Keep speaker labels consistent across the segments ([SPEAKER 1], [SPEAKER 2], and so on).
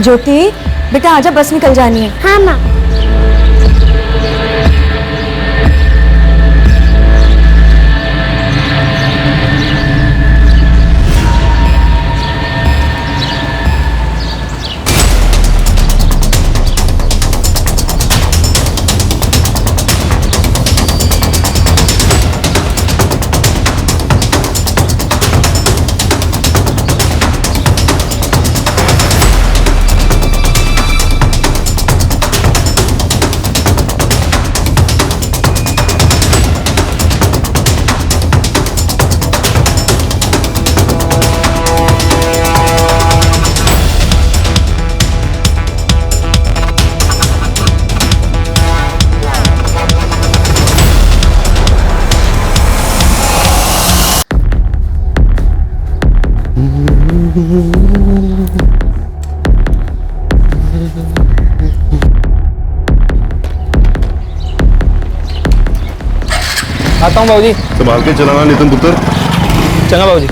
[SPEAKER 1] ज्योति बेटा आजा, बस निकल जानी है।
[SPEAKER 2] हाँ माँ।
[SPEAKER 3] आता हूँ बाबूजी।
[SPEAKER 4] संभाल के चलाना नितिन पुत्र।
[SPEAKER 3] चंगा बाबूजी।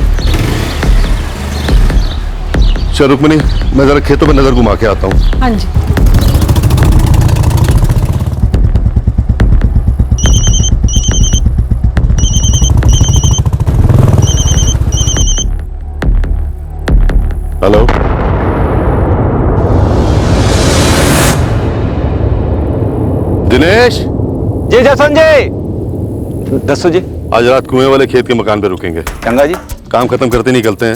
[SPEAKER 4] चल रुक्मिनी, मैं जरा खेतों पे नजर घुमा के आता हूँ।
[SPEAKER 1] हाँ जी।
[SPEAKER 4] हेलो, दिनेश।
[SPEAKER 3] जी जसवंत जी। दसो जी।
[SPEAKER 4] आज रात कुएं वाले खेत के मकान पे रुकेंगे।
[SPEAKER 3] चंगा जी।
[SPEAKER 4] काम खत्म करते निकलते हैं,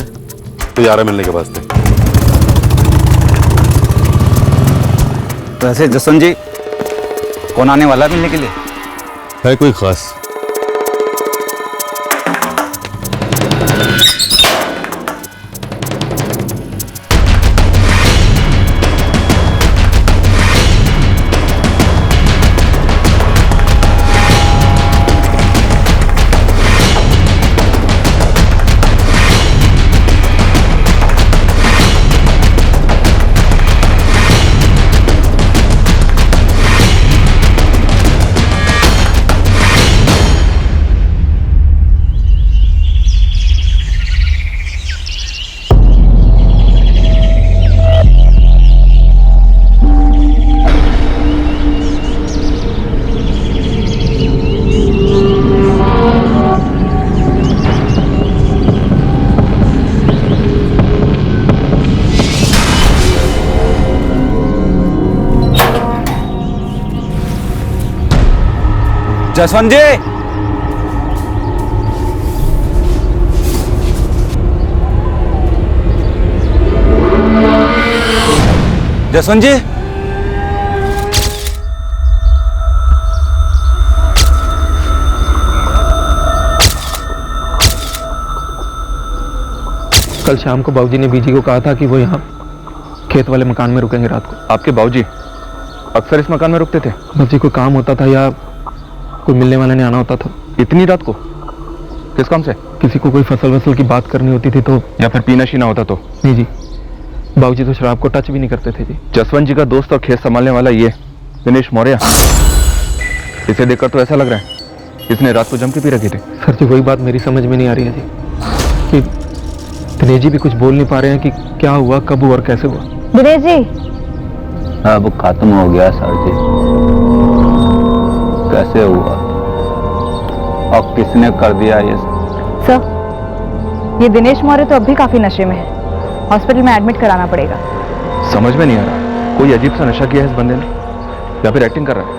[SPEAKER 4] तो यारा मिलने के वास्ते।
[SPEAKER 3] वैसे जसवंत जी, कौन आने वाला मिलने के लिए?
[SPEAKER 4] है कोई खास?
[SPEAKER 3] जसवंत जी। जसवंत जी।
[SPEAKER 5] कल शाम को बाबूजी ने बीजी को कहा था कि वो यहाँ खेत वाले मकान में रुकेंगे रात को।
[SPEAKER 6] आपके बाबूजी अक्सर इस मकान में रुकते थे?
[SPEAKER 5] बाबूजी को काम होता था या कोई मिलने वाले ने आना होता था।
[SPEAKER 6] इतनी रात को? किस काम से?
[SPEAKER 5] किसी को कोई फसल वसल की बात करनी होती थी तो।
[SPEAKER 6] या फिर पीना शीना होता तो?
[SPEAKER 5] नहीं जी, बाबूजी तो शराब को टच भी नहीं करते थे जी।
[SPEAKER 6] जसवंत जी का दोस्त और खेत संभालने वाला ये दिनेश मौर्य, इसे देखकर तो ऐसा लग रहा है इसने रात को जम के पी रखी थी।
[SPEAKER 5] सर जी, वही बात मेरी समझ में नहीं आ रही है जी कि दिनेश जी भी कुछ बोल नहीं पा रहे हैं कि क्या हुआ, कब हुआ और कैसे हुआ।
[SPEAKER 2] दिनेश जी।
[SPEAKER 3] अब खत्म हो गया सर जी। कैसे हुआ और किसने कर दिया ये?
[SPEAKER 1] सर, ये दिनेश मौर्य तो अब भी काफी नशे में है, हॉस्पिटल में एडमिट कराना पड़ेगा।
[SPEAKER 6] समझ में नहीं आ रहा, कोई अजीब सा नशा किया है इस बंदे ने या फिर एक्टिंग कर रहा है।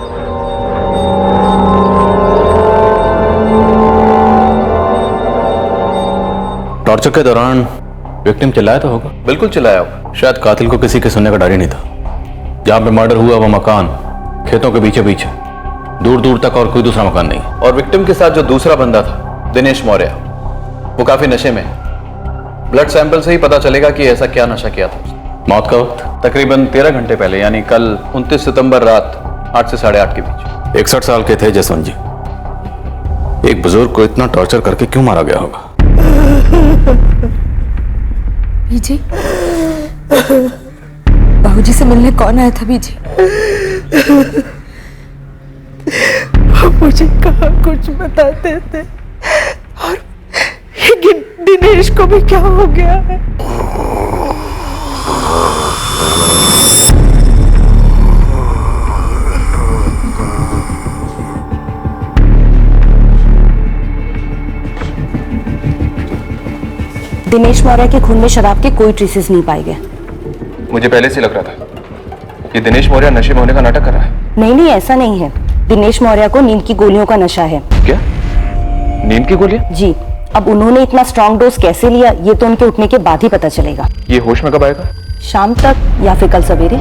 [SPEAKER 7] टॉर्चर के दौरान विक्टिम चिल्लाया तो होगा?
[SPEAKER 8] बिल्कुल चिल्लाया होगा।
[SPEAKER 7] शायद कातिल को किसी के सुनने का डर ही नहीं था। जहां पे मर्डर हुआ वो मकान खेतों के पीछे पीछे, दूर दूर तक और कोई दूसरा मकान नहीं।
[SPEAKER 8] और विक्टिम के साथ जो दूसरा बंदा था दिनेश मौर्य, वो काफी नशे में है। ब्लड सैंपल से ही पता चलेगा कि ऐसा क्या नशा किया था।
[SPEAKER 7] मौत का वक्त
[SPEAKER 8] तकरीबन 13 घंटे पहले, यानी कल 29 सितंबर रात 8 से 8:30 के बीच।
[SPEAKER 7] 61 साल के थे जसवंत जी। एक बुजुर्ग को इतना टॉर्चर करके क्यों मारा गया होगा?
[SPEAKER 1] बीजी, बाबूजी से मिलने कौन आया था बीजी?
[SPEAKER 9] मुझे कहाँ कुछ बताते थे, और ये दिनेश को भी क्या हो गया है?
[SPEAKER 2] दिनेश मौर्य के खून में शराब के कोई ट्रेसेस नहीं पाए गए।
[SPEAKER 6] मुझे पहले से लग रहा था कि दिनेश मौर्य नशे में होने का नाटक कर रहा है।
[SPEAKER 2] नहीं नहीं, ऐसा नहीं है। दिनेश मौर्य को नींद की गोलियों का नशा है।
[SPEAKER 6] क्या? नींद की गोलियां?
[SPEAKER 2] जी। अब उन्होंने इतना स्ट्रॉन्ग डोज कैसे लिया ये तो उनके उठने के बाद ही पता चलेगा।
[SPEAKER 6] ये होश में कब आएगा?
[SPEAKER 2] शाम तक या फिर कल सवेरे।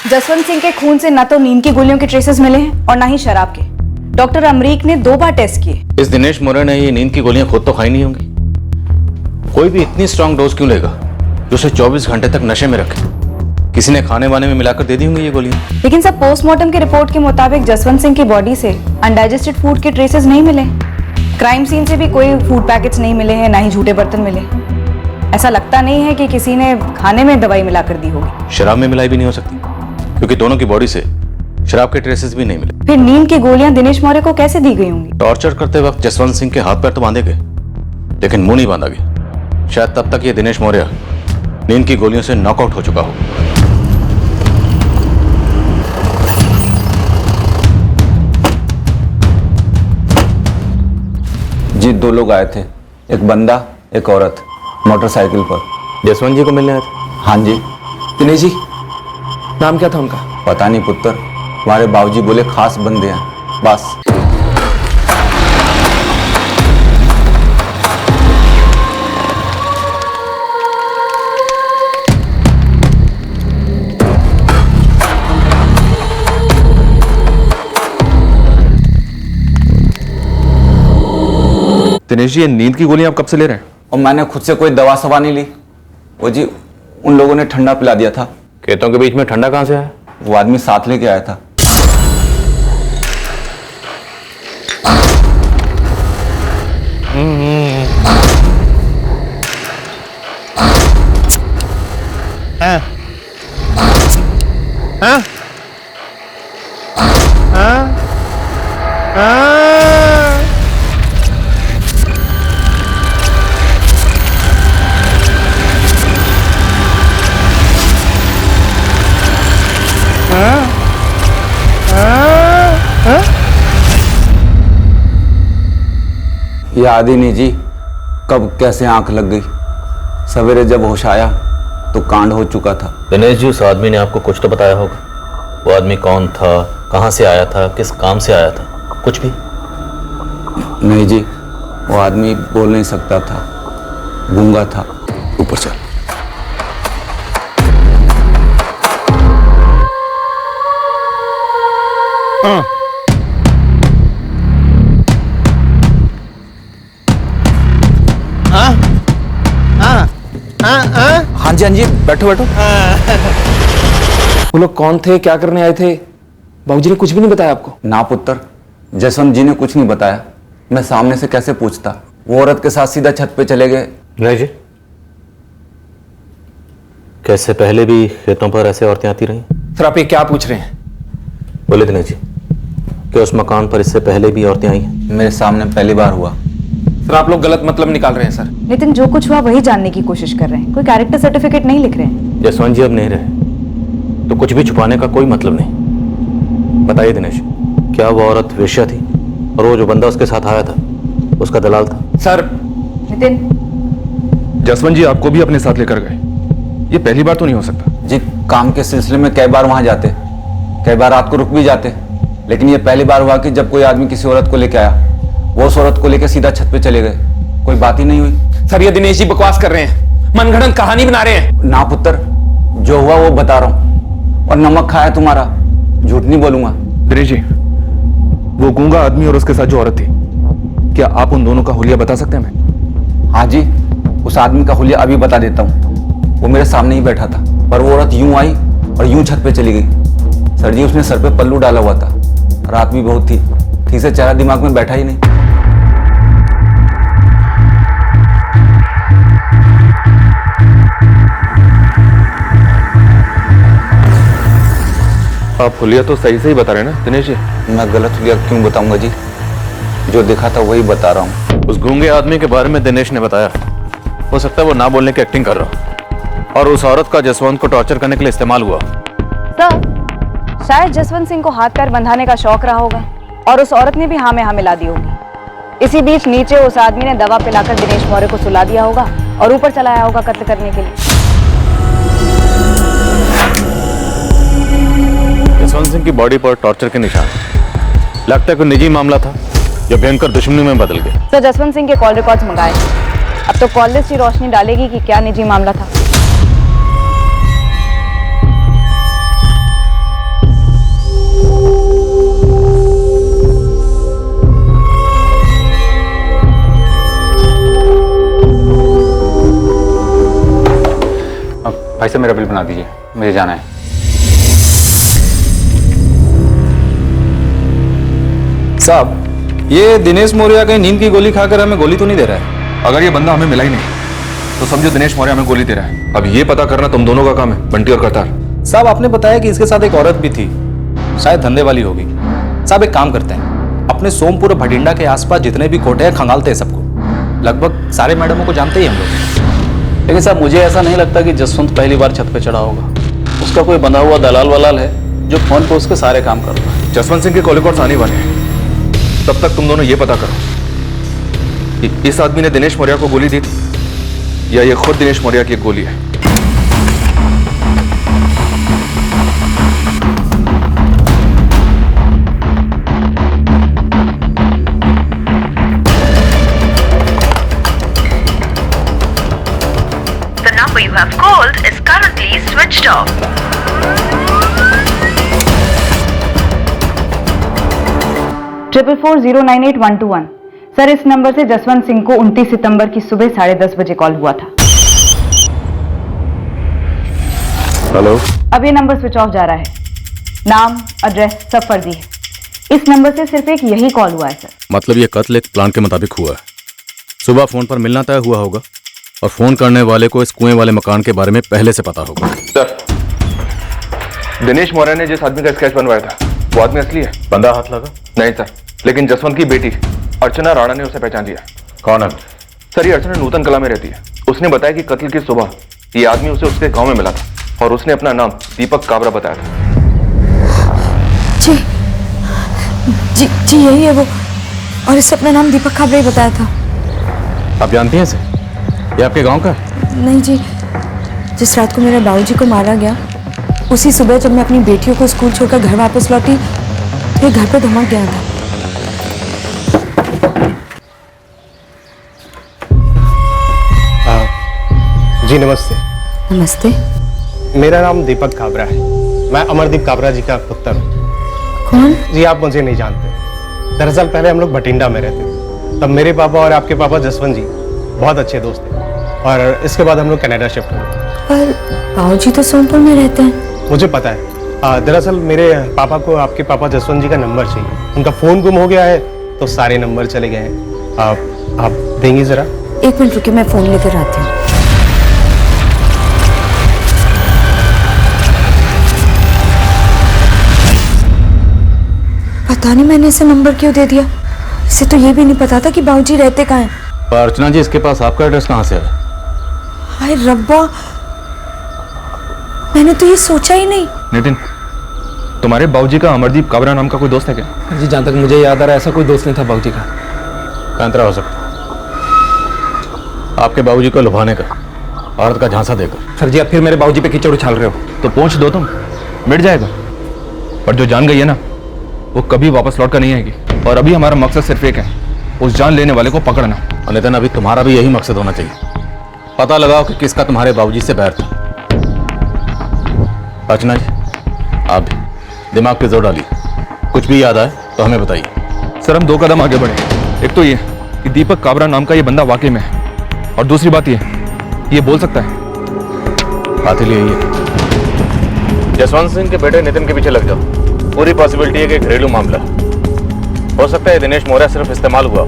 [SPEAKER 1] जसवंत सिंह के खून से न तो नींद की गोलियों के ट्रेसेस मिले हैं और न ही शराब के। डॉक्टर अमरीक ने 2 बार टेस्ट किए।
[SPEAKER 7] इस दिनेश मौर्य ने ये नींद की गोलियां खुद तो खाई नहीं होंगी। कोई भी इतनी स्ट्रांग डोज क्यों लेगा जो उसे 24 घंटे तक नशे में रखे? किसी ने खाने वाने में मिलाकर दे दी होंगी ये गोलियां।
[SPEAKER 1] लेकिन सब पोस्टमार्टम की रिपोर्ट के मुताबिक जसवंत सिंह की बॉडी से अनडाइजेस्टेड फूड के ट्रेसेस नहीं मिले। क्राइम सीन से भी कोई फूड पैकेट्स नहीं मिले हैं, ना ही झूठे बर्तन मिले। ऐसा लगता नहीं है कि किसी ने खाने में दवाई मिलाकर दी होगी।
[SPEAKER 7] शराब में मिलाई भी नहीं हो सकती क्योंकि दोनों की बॉडी से शराब के ट्रेसेस भी नहीं मिले।
[SPEAKER 1] फिर नींद की गोलियां दिनेश मौर्य को कैसे दी गई होंगी?
[SPEAKER 7] टॉर्चर करते वक्त जसवंत सिंह के हाथ पैर तो बांधे गए लेकिन मुंह नहीं बांधा गया। शायद तब तक ये दिनेश मौर्य नींद की गोलियों से नॉकआउट हो चुका हो।
[SPEAKER 3] जी 2 लोग आए थे, एक बंदा एक औरत, मोटरसाइकिल पर।
[SPEAKER 7] जसवंत जी को मिलने आए थे?
[SPEAKER 3] हाँ जी।
[SPEAKER 5] दिनेश जी, नाम क्या था उनका?
[SPEAKER 3] पता नहीं पुत्र, हमारे बाबूजी बोले खास बंदे हैं बस।
[SPEAKER 6] दिनेश जी, ये नींद की गोलियां आप कब से ले रहे हैं?
[SPEAKER 3] और मैंने खुद से कोई दवा सवा नहीं ली। वो जी उन लोगों ने ठंडा पिला दिया था।
[SPEAKER 7] खेतों के बीच में ठंडा कहां से आया?
[SPEAKER 3] वो आदमी साथ लेके आया था। याद ही नहीं जी कब कैसे आंख लग गई। सवेरे जब होश आया तो कांड हो चुका था।
[SPEAKER 7] दिनेश जी, उस आदमी ने आपको कुछ तो बताया होगा। वो आदमी कौन था, कहां से आया था, किस काम से आया था? कुछ भी?
[SPEAKER 3] नहीं जी, वो आदमी बोल नहीं सकता था, गूंगा था।
[SPEAKER 4] ऊपर चल।
[SPEAKER 3] हाँ जी हाँ जी, बैठो बैठो।
[SPEAKER 5] वो लोग कौन थे, क्या करने आए थे? बाबूजी ने कुछ भी नहीं बताया आपको?
[SPEAKER 3] ना पुत्र, जसवंत जी ने कुछ नहीं बताया। मैं सामने से कैसे पूछता। वो औरत के साथ सीधा छत पे चले गए।
[SPEAKER 7] नहीं जी, कैसे पहले भी खेतों पर ऐसे औरतें आती रही?
[SPEAKER 5] सर आप ये क्या पूछ रहे हैं?
[SPEAKER 7] बोले दिनेश जी, कि उस मकान पर इससे पहले भी औरतें आई हैं?
[SPEAKER 3] मेरे सामने पहली बार हुआ।
[SPEAKER 5] सर आप लोग गलत मतलब निकाल रहे हैं सर।
[SPEAKER 1] नितिन, जो कुछ हुआ वही जानने की कोशिश कर रहे हैं, कोई कैरेक्टर सर्टिफिकेट नहीं लिख रहे हैं।
[SPEAKER 7] जसवंत जी अब नहीं रहे तो कुछ भी छुपाने का कोई मतलब नहीं। बताइए दिनेश, क्या वो औरत वेश्या थी और वो जो बंदा उसके साथ आया था उसका दलाल था?
[SPEAKER 5] सर
[SPEAKER 1] नितिन,
[SPEAKER 6] जसवंत जी आपको भी अपने साथ लेकर गए, ये पहली बार तो नहीं हो सकता।
[SPEAKER 3] जी काम के सिलसिले में कई बार वहां जाते, कई बार रात को रुक भी जाते, लेकिन ये पहली बार हुआ कि जब कोई आदमी किसी औरत को लेके आया, वो उस औरत को लेकर सीधा छत पे चले गए। कोई बात ही नहीं हुई।
[SPEAKER 5] सर ये दिनेश जी बकवास कर रहे हैं, मनगढ़ंत कहानी बना रहे हैं।
[SPEAKER 3] ना पुत्र, जो हुआ वो बता रहा हूं, और नमक खाया तुम्हारा, झूठ नहीं बोलूंगा।
[SPEAKER 6] दिनेश जी, वो गूंगा आदमी और उसके साथ जो औरत थी, क्या आप उन दोनों का हुलिया बता सकते हैं हमें?
[SPEAKER 3] हाँ जी, उस आदमी का हुलिया अभी बता देता हूँ। वो मेरे सामने ही बैठा था, पर वो औरत यूं आई और यूं छत पे चली गई। सर जी, उसने सर पे पल्लू डाला हुआ था, रात भी बहुत थी, ठीक से चेहरा दिमाग में बैठा ही नहीं।
[SPEAKER 6] आप हुलिया तो सही से ही बता रहे हैं ना दिनेश जी?
[SPEAKER 3] मैं गलत हुलिया क्यों बताऊंगा जी? जो देखा था वही बता रहा हूँ।
[SPEAKER 7] उस गूंगे आदमी के बारे में दिनेश ने बताया। हो सकता है वो ना बोलने की एक्टिंग कर रहा और उस औरत का जसवंत को टॉर्चर करने के लिए इस्तेमाल हुआ।
[SPEAKER 1] सर, शायद जसवंत सिंह को हाथ पैर बंधाने का शौक रहा होगा और उस औरत ने भी हाँ में हाँ मिला दी होगी। इसी बीच नीचे उस आदमी ने दवा पिलाकर दिनेश मौर्य को सुला दिया होगा और ऊपर चला आया होगा कत्ल करने के लिए।
[SPEAKER 7] जसवंत सिंह की बॉडी पर टॉर्चर के निशान। लगता है कोई निजी मामला था जो भयंकर दुश्मनी में बदल गया।
[SPEAKER 1] सर, जसवंत सिंह के कॉल रिकॉर्ड्स मंगाए। अब तो कॉल लिस्ट ही रोशनी डालेगी कि क्या निजी मामला था।
[SPEAKER 3] भाई साहब मेरा बिल बना दीजिए, मुझे जाना है।
[SPEAKER 10] साहब, ये दिनेश मौर्य कहीं नींद की गोली खाकर हमें गोली तो नहीं दे रहा है?
[SPEAKER 6] अगर ये बंदा हमें मिला ही नहीं तो समझो दिनेश मौर्य हमें गोली दे रहा है। अब ये पता करना तुम दोनों का काम है, बंटी और करतार।
[SPEAKER 10] साहब, आपने बताया कि इसके साथ एक औरत भी थी, शायद धंधे वाली होगी। साहब, एक काम करते हैं, अपने सोमपुर और भटिंडा के आसपास जितने भी कोटे हैं खंगालते हैं सबको। लगभग सारे मैडमों को जानते ही हम लोग।
[SPEAKER 8] लेकिन साहब मुझे ऐसा नहीं लगता कि जसवंत पहली बार छत पे चढ़ा होगा। उसका कोई बंधा हुआ दलाल वलाल है जो फोन पे उसके सारे काम करता है।
[SPEAKER 6] जसवंत सिंह के कॉल रिकॉर्ड्स आने वाले हैं, तब तक तुम दोनों ये पता करो कि इस आदमी ने दिनेश मौर्य को गोली दी थी या ये खुद दिनेश मौर्य की एक गोली है।
[SPEAKER 11] The number you have called is currently switched off.
[SPEAKER 1] Triple 4098-121। Sir, इस नंबर से जसवंत सिंह को 29 सितंबर की सुबह 10:30 बजे कॉल हुआ था।
[SPEAKER 6] हेलो।
[SPEAKER 1] अब ये नंबर स्विच ऑफ जा रहा है। नाम, एड्रेस सब फर्जी है। इस नंबर से सिर्फ एक यही कॉल हुआ है सर।
[SPEAKER 7] मतलब ये कत्ल एक प्लान के मुताबिक हुआ है। सुबह फोन पर मिलना तय हुआ होगा और फोन करने वाले को इस कुएं वाले मकान के बारे में पहले से पता होगा।
[SPEAKER 6] सर, दिनेश मौर्य ने जिस आदमी का स्केच बनवाया था वो आदमी असली है?
[SPEAKER 7] बंदा हाथ लगा?
[SPEAKER 6] नहीं सर, लेकिन जसवंत की बेटी अर्चना राणा ने उसे पहचान लिया।
[SPEAKER 7] कौन है?
[SPEAKER 6] सर, ये अर्चना नूतन कला में रहती है। उसने बताया कि कत्ल की सुबह ये आदमी उसे उसके गांव में मिला था और उसने अपना नाम दीपक काबरा बताया था।
[SPEAKER 9] जी जी जी, यही है वो, और इससे अपना नाम दीपक काबरा ही बताया था।
[SPEAKER 7] आप जानती हैं इसे? ये आपके गांव का है?
[SPEAKER 9] नहीं जी, जिस रात को मेरे बाबूजी को मारा गया उसी सुबह जब मैं अपनी बेटियों को स्कूल छोड़कर घर वापस लौटी ये घर पे धमक गया था।
[SPEAKER 12] जी नमस्ते।
[SPEAKER 9] नमस्ते।
[SPEAKER 12] मेरा नाम दीपक काबरा है। मैं अमरदीप काबरा जी का पुत्र हूँ।
[SPEAKER 9] कौन?
[SPEAKER 12] जी आप मुझे नहीं जानते। दरअसल पहले हम लोग भटिंडा में रहते थे, तब मेरे पापा और आपके पापा जसवंत जी बहुत अच्छे दोस्त थे और इसके बाद हम लोग कनाडा शिफ्ट हुए।
[SPEAKER 9] पर बाबूजी तो सोनपुर में रहते हैं।
[SPEAKER 12] मुझे पता है। दरअसल मेरे पापा को आपके पापा जसवंत जी का नंबर चाहिए। उनका फ़ोन गुम हो गया है तो सारे नंबर चले गए हैं। आप देंगे ज़रा?
[SPEAKER 9] एक मिनट रुकिए, मैं फ़ोन लेकर आती हूँ। पता नहीं मैंने इसे नंबर क्यों दे दिया। इसे तो ये भी नहीं पता था कि बाबूजी रहते कहाँ हैं।
[SPEAKER 7] पर अर्चना जी, इसके पास आपका एड्रेस कहाँ से है?
[SPEAKER 9] हाय रब्बा, मैंने तो ये सोचा ही नहीं।
[SPEAKER 6] नितिन, तुम्हारे बाबूजी का अमरदीप काबरा नाम का कोई दोस्त है क्या?
[SPEAKER 5] जी, जहाँ तक मुझे याद आ रहा है ऐसा कोई दोस्त नहीं था बाबूजी का।
[SPEAKER 7] पैंतरा हो सकता आपके बाबूजी को लुभाने का, औरत का झांसा देकर।
[SPEAKER 5] सर जी, अब फिर मेरे बाबूजी पे कीचड़ उछाल रहे हो।
[SPEAKER 6] तो पहुंच दो, तुम मिट जाएगा। पर जो जान गई है ना वो कभी वापस लौट कर नहीं आएगी। और अभी हमारा मकसद सिर्फ एक है, उस जान लेने वाले को पकड़ना।
[SPEAKER 7] और नितिन, अभी तुम्हारा भी यही मकसद होना चाहिए। पता लगाओ कि किसका तुम्हारे बाबूजी से बैर था। अर्चना जी, आप भी दिमाग पे जोर डालिए। कुछ भी याद आए तो हमें बताइए।
[SPEAKER 6] सर, हम 2 कदम आगे बढ़े। एक तो ये कि दीपक काबरा नाम का ये बंदा वाकई में है, और दूसरी बात ये बोल सकता है।
[SPEAKER 7] बात ही यही है। जसवंत सिंह के बेटे नितिन के पीछे लग जाओ। पूरी पॉसिबिलिटी है कि घरेलू मामला हो सकता है। दिनेश मौर्य सिर्फ इस्तेमाल हुआ,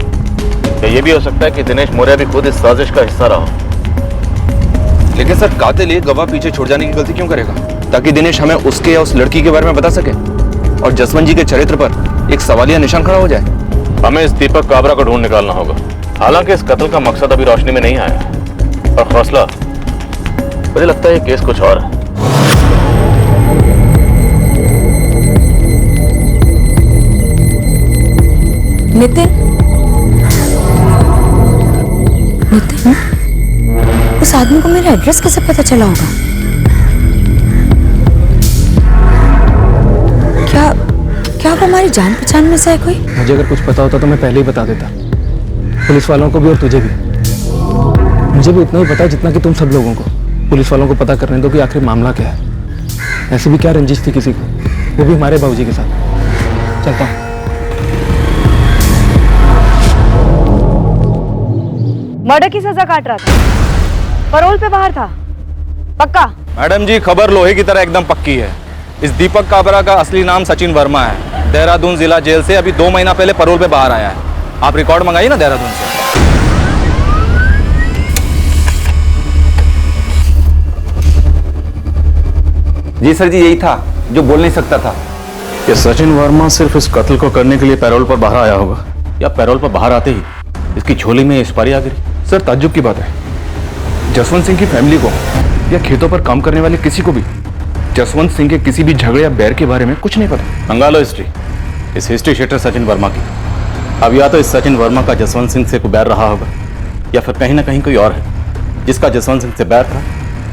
[SPEAKER 7] या ये भी हो सकता है कि दिनेश मौर्य भी खुद इस साजिश का हिस्सा रहा हो।
[SPEAKER 6] लेकिन सर, कातिल एक गवाह पीछे छोड़ जाने की गलती क्यों करेगा? ताकि दिनेश हमें उसके या उस लड़की के बारे में बता सके और जसवंत जी के चरित्र पर एक सवालिया निशान खड़ा हो जाए।
[SPEAKER 7] हमें इस दीपक काबरा को ढूंढ निकालना होगा। हालांकि इस कत्ल का मकसद अभी रोशनी में नहीं आया, और हौसला मुझे लगता है ये केस कुछ और है।
[SPEAKER 9] नितिन, नितिन, उस आदमी को मेरा एड्रेस कैसे पता चला होगा? क्या वो हमारी जान पहचान में से है कोई?
[SPEAKER 5] मुझे अगर कुछ पता होता तो मैं पहले ही बता देता, पुलिस वालों को भी और तुझे भी। मुझे भी उतना ही पता है जितना कि तुम सब लोगों को। पुलिस वालों को पता करने दो कि आखिर मामला क्या है। ऐसे भी क्या रंजिश थी किसी को, वो भी हमारे बाबूजी के साथ। चलता हूँ।
[SPEAKER 1] मर्डर की सजा काट रहा था, पैरोल पे बाहर था, पक्का?
[SPEAKER 10] मैडम जी, खबर लोहे की तरह एकदम पक्की है। इस दीपक काबरा का असली नाम सचिन वर्मा है। देहरादून जिला जेल से अभी 2 महीना पहले पैरोल पे बाहर आया है। आप रिकॉर्ड मंगाइए ना देहरादून से।
[SPEAKER 3] जी सर जी, यही था जो बोल नहीं सकता था।
[SPEAKER 8] ये सचिन वर्मा सिर्फ इस कत्ल को करने के लिए पैरोल पर बाहर आया होगा, या पैरोल पर बाहर आते ही इसकी झोली में एक्सपायरी आ गई।
[SPEAKER 6] सर, ताज्जुब की बात है, जसवंत सिंह की फैमिली को या खेतों पर काम करने वाले किसी को भी जसवंत सिंह के किसी भी झगड़े या बैर के बारे में कुछ नहीं पता।
[SPEAKER 8] मंगा लो हिस्ट्री, इस हिस्ट्री शीटर सचिन वर्मा की। अब या तो इस सचिन वर्मा का जसवंत सिंह से कोई बैर रहा होगा, या फिर कहीं ना कहीं कोई और है जिसका जसवंत सिंह से बैर था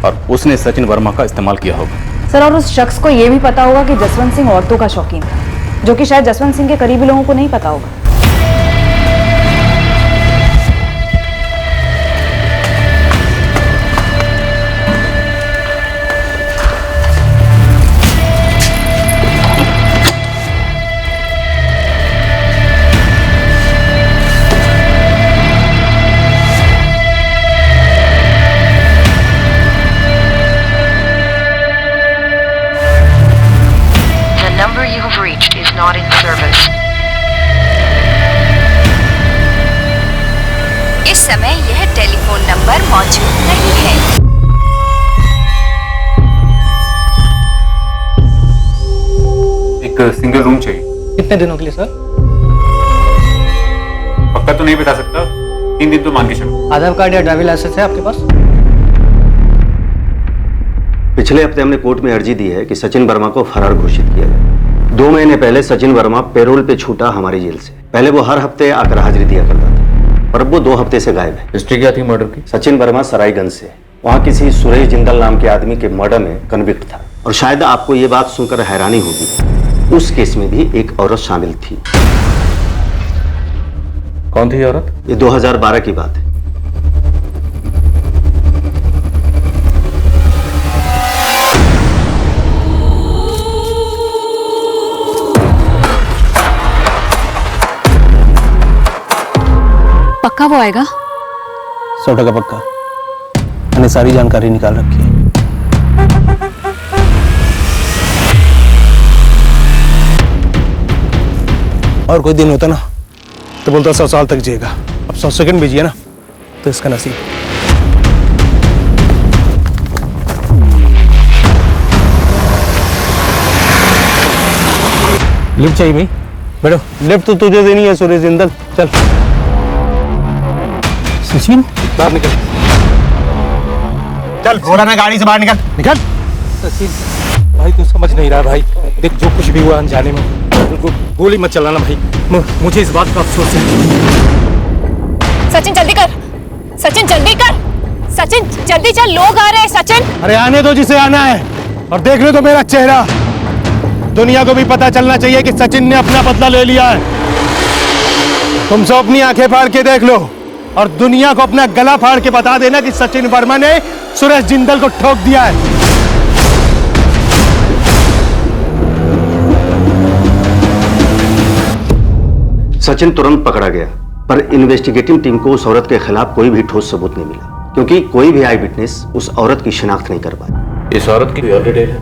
[SPEAKER 8] और उसने सचिन वर्मा का इस्तेमाल किया होगा।
[SPEAKER 1] सर, और उस शख्स को यह भी पता होगा कि जसवंत सिंह औरतों का शौकीन था, जो कि शायद जसवंत सिंह के करीबी लोगों को नहीं पता होगा।
[SPEAKER 11] Not in service.
[SPEAKER 13] इस समय यह टेलीफोन नंबर मौजूद नहीं है।
[SPEAKER 6] एक सिंगल रूम चाहिए।
[SPEAKER 5] कितने दिनों के लिए सर?
[SPEAKER 6] पक्का तो नहीं बता सकता, 3 दिन तो मान के चलो।
[SPEAKER 5] आधार कार्ड या ड्राइविंग लाइसेंस है आपके पास?
[SPEAKER 14] पिछले हफ्ते हमने कोर्ट में अर्जी दी है कि सचिन वर्मा को फरार घोषित किया जाए। 2 महीने पहले सचिन वर्मा पैरोल पे छूटा हमारी जेल से। पहले वो हर हफ्ते आकर हाजिरी दिया करता था, पर अब वो 2 हफ्ते से गायब है।
[SPEAKER 7] हिस्ट्री क्या थी मर्डर की?
[SPEAKER 14] सचिन वर्मा सरायगंज से, वहाँ किसी सुरेश जिंदल नाम के आदमी के मर्डर में कन्विक्ट था। और शायद आपको ये बात सुनकर हैरानी होगी, उस केस में भी एक औरत शामिल थी।
[SPEAKER 7] कौन थी औरत?
[SPEAKER 14] ये 2012 की बात है।
[SPEAKER 9] पक्का वो आएगा?
[SPEAKER 5] 100% पक्का। मैंने सारी जानकारी निकाल रखी है। और कोई दिन होता ना तो बोलता 100 साल तक जिएगा। अब 100 सेकंड भी जिए ना तो इसका नसीब। लिफ्ट चाहिए भाई? बैठो। लिफ्ट तो तुझे देनी है सुरेश जिंदल। चल सचिन, बाहर निकल। चल, घोड़ा ना, गाड़ी से बाहर निकल। निकल। सचिन भाई, तू समझ नहीं रहा भाई। देख, जो कुछ भी हुआ अनजाने में, गोली मत चलाना भाई। मुझे इस बात का अफसोस है।
[SPEAKER 13] सचिन जल्दी कर, सचिन जल्दी कर, सचिन जल्दी चल, लोग आ रहे हैं। सचिन,
[SPEAKER 12] अरे आने दो जिसे आना है, और देख लो तो मेरा चेहरा। दुनिया को भी पता चलना चाहिए कि सचिन ने अपना बदला ले लिया है। तुम सब अपनी आंखें फाड़ के देख लो, और दुनिया को अपना गला फाड़ के बता देना कि सचिन वर्मा ने सुरेश जिंदल को ठोक दिया है।
[SPEAKER 14] सचिन तुरंत पकड़ा गया, पर इन्वेस्टिगेटिव टीम को उस औरत के खिलाफ कोई भी ठोस सबूत नहीं मिला, क्योंकि कोई भी आई विटनेस उस औरत की शिनाख्त नहीं कर पाया।
[SPEAKER 7] इस औरत की और डिटेल है,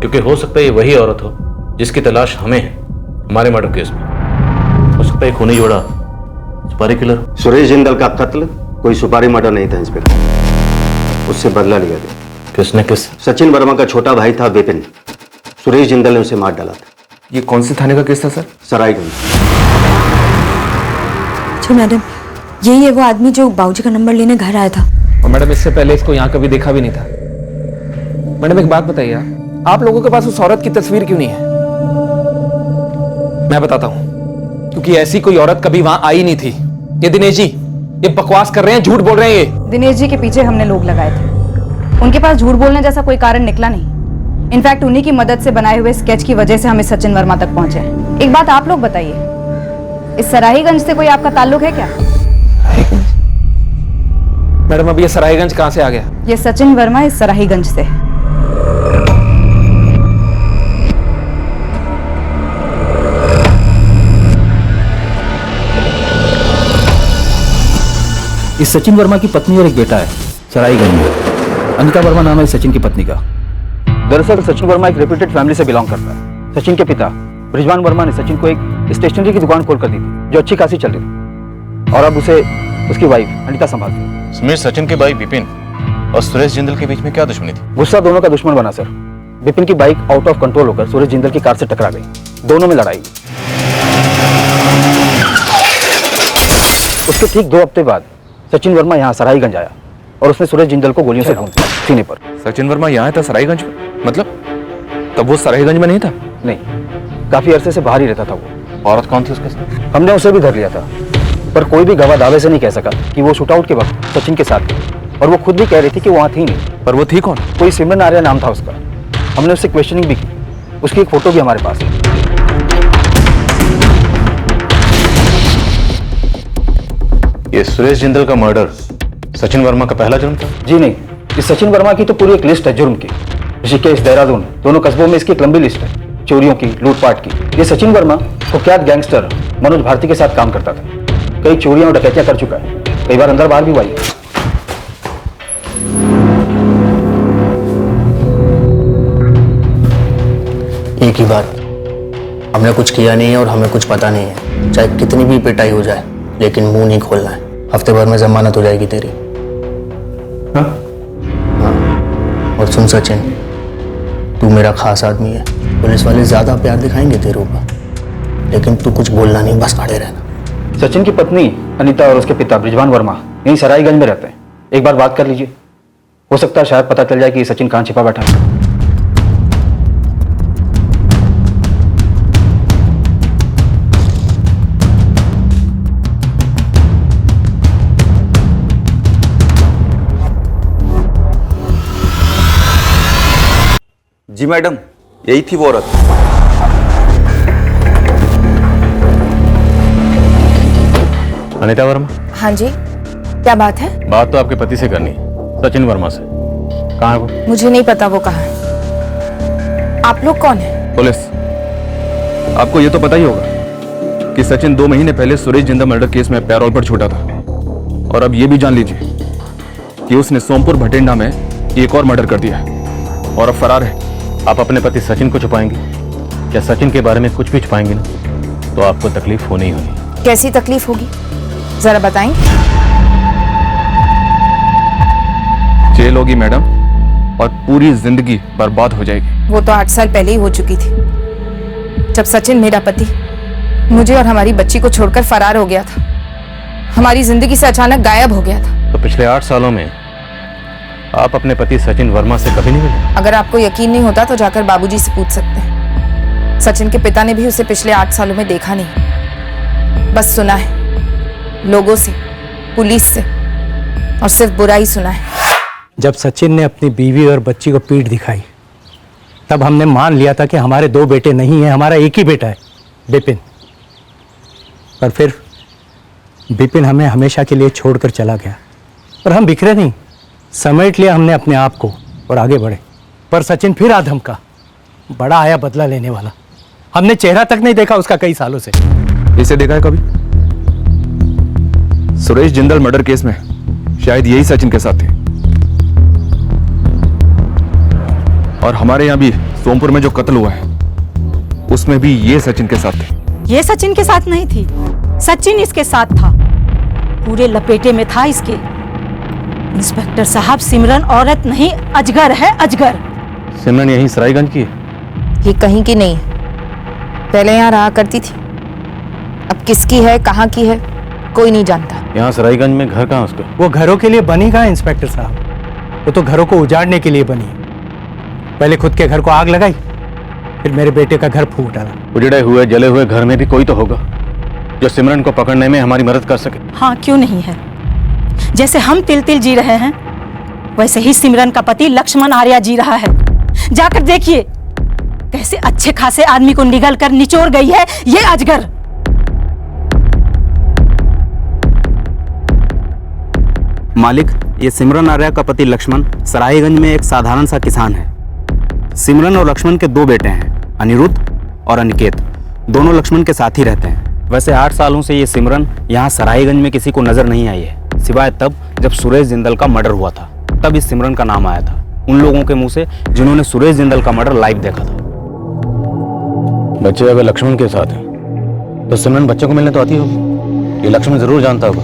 [SPEAKER 7] क्योंकि हो सकता है ये वही औरत हो जिसकी तलाश हमें है हमारे मर्डर केस में। हो सकता है खूनी जोड़ा सुपारी किलर।
[SPEAKER 14] सुरेश जिंदल का कत्ल कोई सुपारी मर्डर नहीं था इंस्पेक्टर, उससे बदला लिया गया।
[SPEAKER 8] किसने किस?
[SPEAKER 14] सचिन वर्मा का छोटा भाई था विपिन। सुरेश जिंदल ने उसे मार डाला था।
[SPEAKER 6] ये कौन से थाने का केस था सर?
[SPEAKER 14] सरायगंज।
[SPEAKER 9] अच्छा मैडम, यही है वो आदमी जो बाबूजी का नंबर लेने घर आया था।
[SPEAKER 5] और मैडम इससे पहले इसको यहाँ कभी देखा भी नहीं था। मैडम एक बात बताइए, आप लोगों के पास उस औरत की तस्वीर क्यों नहीं है? मैं बताता हूं, क्योंकि ऐसी कोई औरत कभी वहां आई नहीं थी। ये दिनेश जी, ये बकवास कर रहे हैं, झूठ बोल रहे हैं ये।
[SPEAKER 1] दिनेश जी के पीछे हमने लोग लगाए थे, उनके पास झूठ बोलने जैसा कोई कारण निकला नहीं। इनफैक्ट उन्हीं की मदद से बनाए हुए स्केच की वजह से हम इस सचिन वर्मा तक पहुंचे हैं। एक बात आप लोग बताइए, इस सराहीगंज से कोई आपका ताल्लुक है क्या?
[SPEAKER 5] मैडम अब ये सराहीगंज कहां से आ गया?
[SPEAKER 1] ये सचिन वर्मा इस सराहीगंज से।
[SPEAKER 10] इस सचिन वर्मा की पत्नी और एक बेटा है सराईगंज में। अनिता वर्मा नाम है सचिन की पत्नी का। दरअसल सचिन वर्मा एक रेप्यूटेड फैमिली से बिलोंग करता है। सचिन के पिता ब्रिजवान वर्मा ने सचिन को एक स्टेशनरी की दुकान खोल कर दी थी, जो अच्छी खासी चल रही थी, और अब उसे उसकी वाइफ अनिता संभालती है।
[SPEAKER 7] समीर, सचिन के भाई विपिन और सुरेश जिंदल के बीच में क्या दुश्मनी थी?
[SPEAKER 10] गुस्सा दोनों का दुश्मन बना सर। विपिन की बाइक आउट ऑफ कंट्रोल होकर सुरेश जिंदल की कार से टकरा गई। दोनों में लड़ाई। उसके ठीक 2 हफ्ते बाद सचिन वर्मा यहाँ सराईगंज आया और उसने सुरेश जिंदल को गोलियों से भून दिया सीने पर।
[SPEAKER 6] सचिन वर्मा यहाँ था सराईगंज में? मतलब तब वो सराईगंज में नहीं था?
[SPEAKER 10] नहीं, काफी अरसे से बाहर ही रहता था वो।
[SPEAKER 7] औरत कौन थी उसके साथ?
[SPEAKER 10] हमने उसे भी धर लिया था, पर कोई भी गवाह दावे से नहीं कह सका कि वो शूटआउट के वक्त सचिन के साथ थी, और वो खुद भी कह रही थी कि वो वहाँ थी नहीं।
[SPEAKER 6] पर वो थी कौन?
[SPEAKER 10] कोई सिमरन आर्या नाम था उसका। हमने उससे क्वेश्चनिंग भी की, उसकी एक फोटो भी हमारे पास है।
[SPEAKER 7] ये सुरेश जिंदल का मर्डर सचिन वर्मा का पहला जुर्म था?
[SPEAKER 10] जी नहीं, इस सचिन वर्मा की तो पूरी एक लिस्ट है जुर्म की। ऋषिकेश, देहरादून, दोनों कस्बों में इसकी एक लंबी लिस्ट है, चोरियों की, लूटपाट की। ये सचिन वर्मा कुख्यात गैंगस्टर मनोज भारती के साथ काम करता था। कई चोरियां और डकैतियां कर चुका है, कई बार अंदर बाहर भी हुआ है।
[SPEAKER 15] एक ही बात, हमने कुछ किया नहीं है और हमें कुछ पता नहीं है। चाहे कितनी भी पिटाई हो जाए, लेकिन मुंह नहीं खोलना है। हफ्ते भर में जमानत हो जाएगी तेरी। हाँ? और सुन सचिन, तू मेरा खास आदमी है। पुलिस वाले ज्यादा प्यार दिखाएंगे तेरे ऊपर, लेकिन तू कुछ बोलना नहीं, बस खड़े रहना।
[SPEAKER 10] सचिन की पत्नी अनीता और उसके पिता ब्रिजवान वर्मा यहीं सराईगंज में रहते हैं। एक बार बात कर लीजिए, हो सकता है शायद पता चल जाए कि सचिन कहाँ छिपा बैठा है।
[SPEAKER 3] जी मैडम, यही थी वो औरत।
[SPEAKER 8] अनिता वर्मा?
[SPEAKER 13] हाँ जी, क्या बात है?
[SPEAKER 8] बात तो आपके पति से करनी, सचिन वर्मा से। कहाँ है वो?
[SPEAKER 13] मुझे नहीं पता वो कहाँ है। आप लोग कौन है?
[SPEAKER 6] पुलिस। आपको ये तो पता ही होगा कि सचिन 2 महीने पहले सुरेश जिंदल मर्डर केस में पैरोल पर छूटा था, और अब ये भी जान लीजिए कि उसने सोमपुर भटिंडा में एक और मर्डर कर दिया है और अब फरार है।
[SPEAKER 8] आप अपने पति सचिन को छुपाएंगे या सचिन के बारे में कुछ भी छुपाएंगे ना, तो आपको तकलीफ होनी ही होनी।
[SPEAKER 13] कैसी तकलीफ होगी, जरा बताएं।
[SPEAKER 6] जेल होगी मैडम, और पूरी जिंदगी बर्बाद हो जाएगी।
[SPEAKER 13] वो तो 8 साल पहले ही हो चुकी थी, जब सचिन मेरा पति मुझे और हमारी बच्ची को छोड़कर फरार हो गया था। हमारी जिंदगी से अचानक गायब हो गया था।
[SPEAKER 8] तो पिछले 8 सालों में आप अपने पति सचिन वर्मा से कभी नहीं मिले?
[SPEAKER 13] अगर आपको यकीन नहीं होता तो जाकर बाबूजी से पूछ सकते हैं। सचिन के पिता ने भी उसे पिछले 8 सालों में देखा नहीं, बस सुना है, लोगों से, पुलिस से, और सिर्फ बुरा ही सुना है।
[SPEAKER 16] जब सचिन ने अपनी बीवी और बच्ची को पीठ दिखाई, तब हमने मान लिया था कि हमारे 2 बेटे नहीं हैं, हमारा एक ही बेटा है, विपिन। पर फिर विपिन हमें हमेशा के लिए छोड़कर चला गया, पर हम बिखरे नहीं, समेट लिया हमने अपने आप को और आगे बढ़े। पर सचिन फिर आ धमका, बड़ा आया बदला लेने वाला। हमने चेहरा तक नहीं देखा उसका कई सालों से।
[SPEAKER 6] इसे देखा है कभी? सुरेश जिंदल मर्डर केस में शायद यही सचिन के साथ थे, और हमारे यहाँ भी सोमपुर में जो कत्ल हुआ है उसमें भी ये सचिन के साथ थे।
[SPEAKER 17] ये सचिन के साथ नहीं थी, सचिन इसके साथ था, पूरे लपेटे में था इसके।
[SPEAKER 16] इंस्पेक्टर साहब, सिमरन औरत नहीं, अजगर है, अजगर।
[SPEAKER 6] सिमरन यहीं सरायगंज की है?
[SPEAKER 13] ये कहीं की नहीं है, पहले यहाँ रहा करती थी। अब किसकी है, कहाँ की है, कोई नहीं जानता।
[SPEAKER 6] यहाँ सरायगंज में घर कहाँ उसका?
[SPEAKER 16] वो घरों के लिए बनी कहाँ इंस्पेक्टर साहब, वो तो घरों को उजाड़ने के लिए बनी। पहले खुद के घर को आग लगाई, फिर मेरे बेटे का घर फूंक डाला।
[SPEAKER 6] उजड़े हुए जले हुए घर में भी कोई तो होगा जो सिमरन को पकड़ने में हमारी मदद कर सके।
[SPEAKER 16] हाँ, क्यों नहीं है। जैसे हम तिल तिल जी रहे हैं, वैसे ही सिमरन का पति लक्ष्मण आर्या जी रहा है। जाकर देखिए कैसे अच्छे खासे आदमी को निगल कर निचोड़ गई है ये अजगर।
[SPEAKER 10] मालिक, ये सिमरन आर्या का पति लक्ष्मण सरायगंज में एक साधारण सा किसान है। सिमरन और लक्ष्मण के 2 बेटे हैं, अनिरुद्ध और अनिकेत। दोनों लक्ष्मण के साथ ही रहते हैं। वैसे 8 सालों से ये सिमरन यहाँ सरायगंज में किसी को नजर नहीं आई है, सिवाय तब जब सुरेश जिंदल का मर्डर हुआ था। तब इस सिमरन का नाम आया था उन लोगों के मुंह से जिन्होंने सुरेश जिंदल का मर्डर लाइव देखा था।
[SPEAKER 6] बच्चे अगर लक्ष्मण के साथ हैं तो सिमरन बच्चे को मिलने तो आती होगी। ये लक्ष्मण जरूर जानता होगा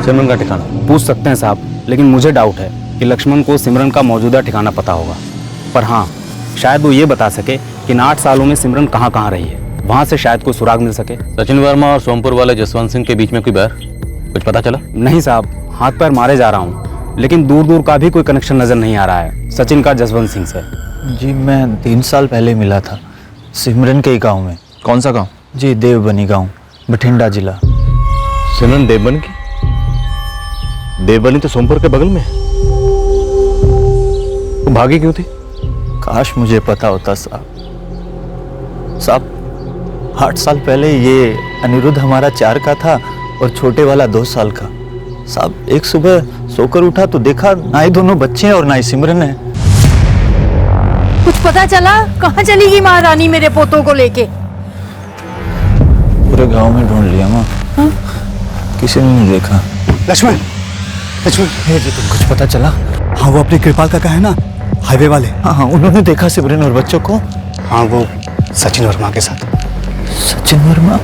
[SPEAKER 6] सिमरन का ठिकाना।
[SPEAKER 10] पूछ सकते हैं साहब, लेकिन मुझे डाउट है कि लक्ष्मण को सिमरन का मौजूदा ठिकाना पता होगा। पर हाँ, शायद वो ये बता सके कि इन 8 सालों में सिमरन कहाँ कहाँ रही है, वहां से शायद कोई सुराग मिल सके।
[SPEAKER 8] सचिन वर्मा और सोमपुर वाले जसवंत सिंह के बीच में कोई बैर कुछ पता चला?
[SPEAKER 10] नहीं साहब, हाथ पैर मारे जा रहा हूँ, लेकिन दूर दूर का भी कोई कनेक्शन नजर नहीं आ रहा है सचिन का जसवंत सिंह से।
[SPEAKER 15] जी, मैं 3 साल पहले मिला था सिमरन के गांव में।
[SPEAKER 6] कौन सा गांव?
[SPEAKER 15] जी, देवबनी गांव, बठिंडा जिला।
[SPEAKER 6] सिमरन देवबनी की? देवबनी तो सोमपुर के बगल में है। वो भागी क्यों थी?
[SPEAKER 15] काश मुझे पता होता साहब। 8 साल पहले ये अनिरुद्ध हमारा 4 का था और छोटे वाला 2 साल का। साहब, एक सुबह सोकर उठा तो देखा ना ही दोनों बच्चे हैं और ना ही सिमरन है।
[SPEAKER 16] कुछ पता चला? कहाँ चली गई महारानी मेरे पोतों को लेके?
[SPEAKER 15] पूरे गांव में ढूंढ लिया माँ, किसी ने नहीं देखा।
[SPEAKER 12] लक्ष्मण, लक्ष्मण, जी तुम कुछ पता चला? हाँ, वो अपने कृपाल का है ना, हाईवे वाले।
[SPEAKER 15] हाँ, उन्होंने देखा सिमरन और बच्चों को।
[SPEAKER 12] हाँ, वो सचिन वर्मा के साथ।
[SPEAKER 15] सचिन वर्मा?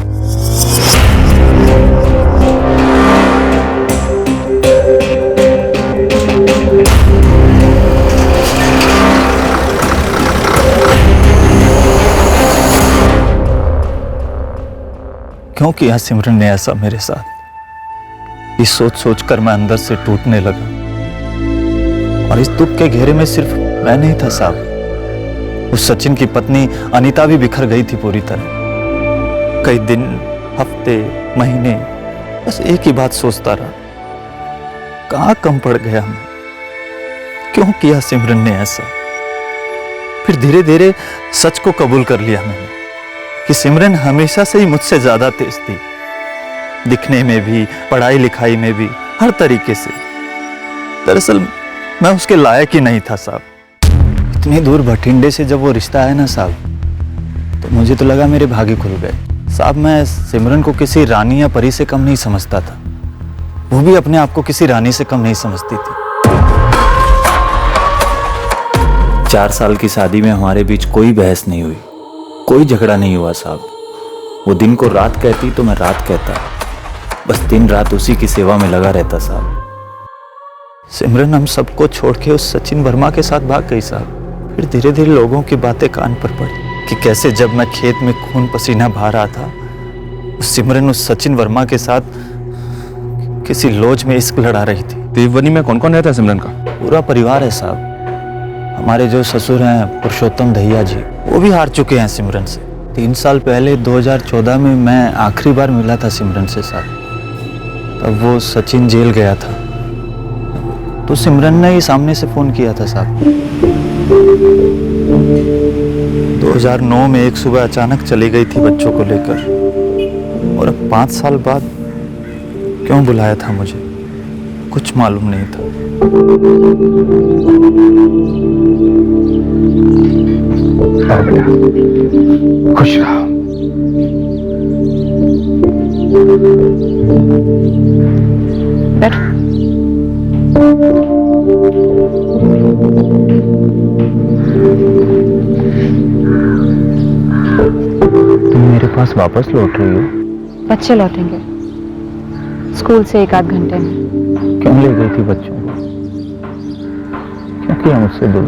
[SPEAKER 15] क्यों किया सिमरन ने ऐसा मेरे साथ? ये सोच सोच कर मैं अंदर से टूटने लगा। और इस दुख के घेरे में सिर्फ मैं नहीं था साहब, उस सचिन की पत्नी अनीता भी बिखर गई थी पूरी तरह। कई दिन, हफ्ते, महीने बस एक ही बात सोचता रहा, कहाँ कम पड़ गया मैं? क्यों किया सिमरन ने ऐसा? फिर धीरे धीरे सच को कबूल कर लिया मैंने कि सिमरन हमेशा से ही मुझसे ज्यादा तेज थी, दिखने में भी, पढ़ाई लिखाई में भी, हर तरीके से। दरअसल मैं उसके लायक ही नहीं था साहब। इतनी दूर बठिंडे से जब वो रिश्ता आया ना साहब, तो मुझे तो लगा मेरे भागे खुल गए साहब। मैं सिमरन को किसी रानी या परी से कम नहीं समझता था, वो भी अपने आप को किसी रानी से कम नहीं समझती थी। 4 साल की शादी में हमारे बीच कोई बहस नहीं हुई, कोई झगड़ा नहीं हुआ साहब। वो दिन को रात कहती तो मैं रात कहता, बस दिन रात उसी की सेवा में लगा रहता साहब। सिमरन हम सबको छोड़ के उस सचिन वर्मा के साथ भाग गई साहब। फिर धीरे धीरे लोगों की बातें कान पर पड़ी कि कैसे जब मैं खेत में खून पसीना बहा रहा था, उस सिमरन उस सचिन वर्मा के साथ किसी लॉज में इश्क लड़ा रही थी।
[SPEAKER 6] देवबनी में कौन कौन रहता है सिमरन का?
[SPEAKER 15] पूरा परिवार है साहब। हमारे जो ससुर हैं पुरुषोत्तम दहिया जी, वो भी हार चुके हैं सिमरन से। 3 साल पहले 2014 में मैं आखिरी बार मिला था सिमरन से साहब, तब वो सचिन जेल गया था, तो सिमरन ने ही सामने से फोन किया था साहब। 2009 में एक सुबह अचानक चली गई थी बच्चों को लेकर, और अब 5 साल बाद क्यों बुलाया था मुझे कुछ मालूम नहीं था।
[SPEAKER 12] आओ बेटा, खुश रहो।
[SPEAKER 1] बैठो।
[SPEAKER 15] तुम मेरे पास वापस लौट रही हो?
[SPEAKER 1] बच्चे लौटेंगे स्कूल से 1 आध घंटे में।
[SPEAKER 15] क्यों ले गई थी बच्चों को?
[SPEAKER 17] क्यों किया मुझसे दूर?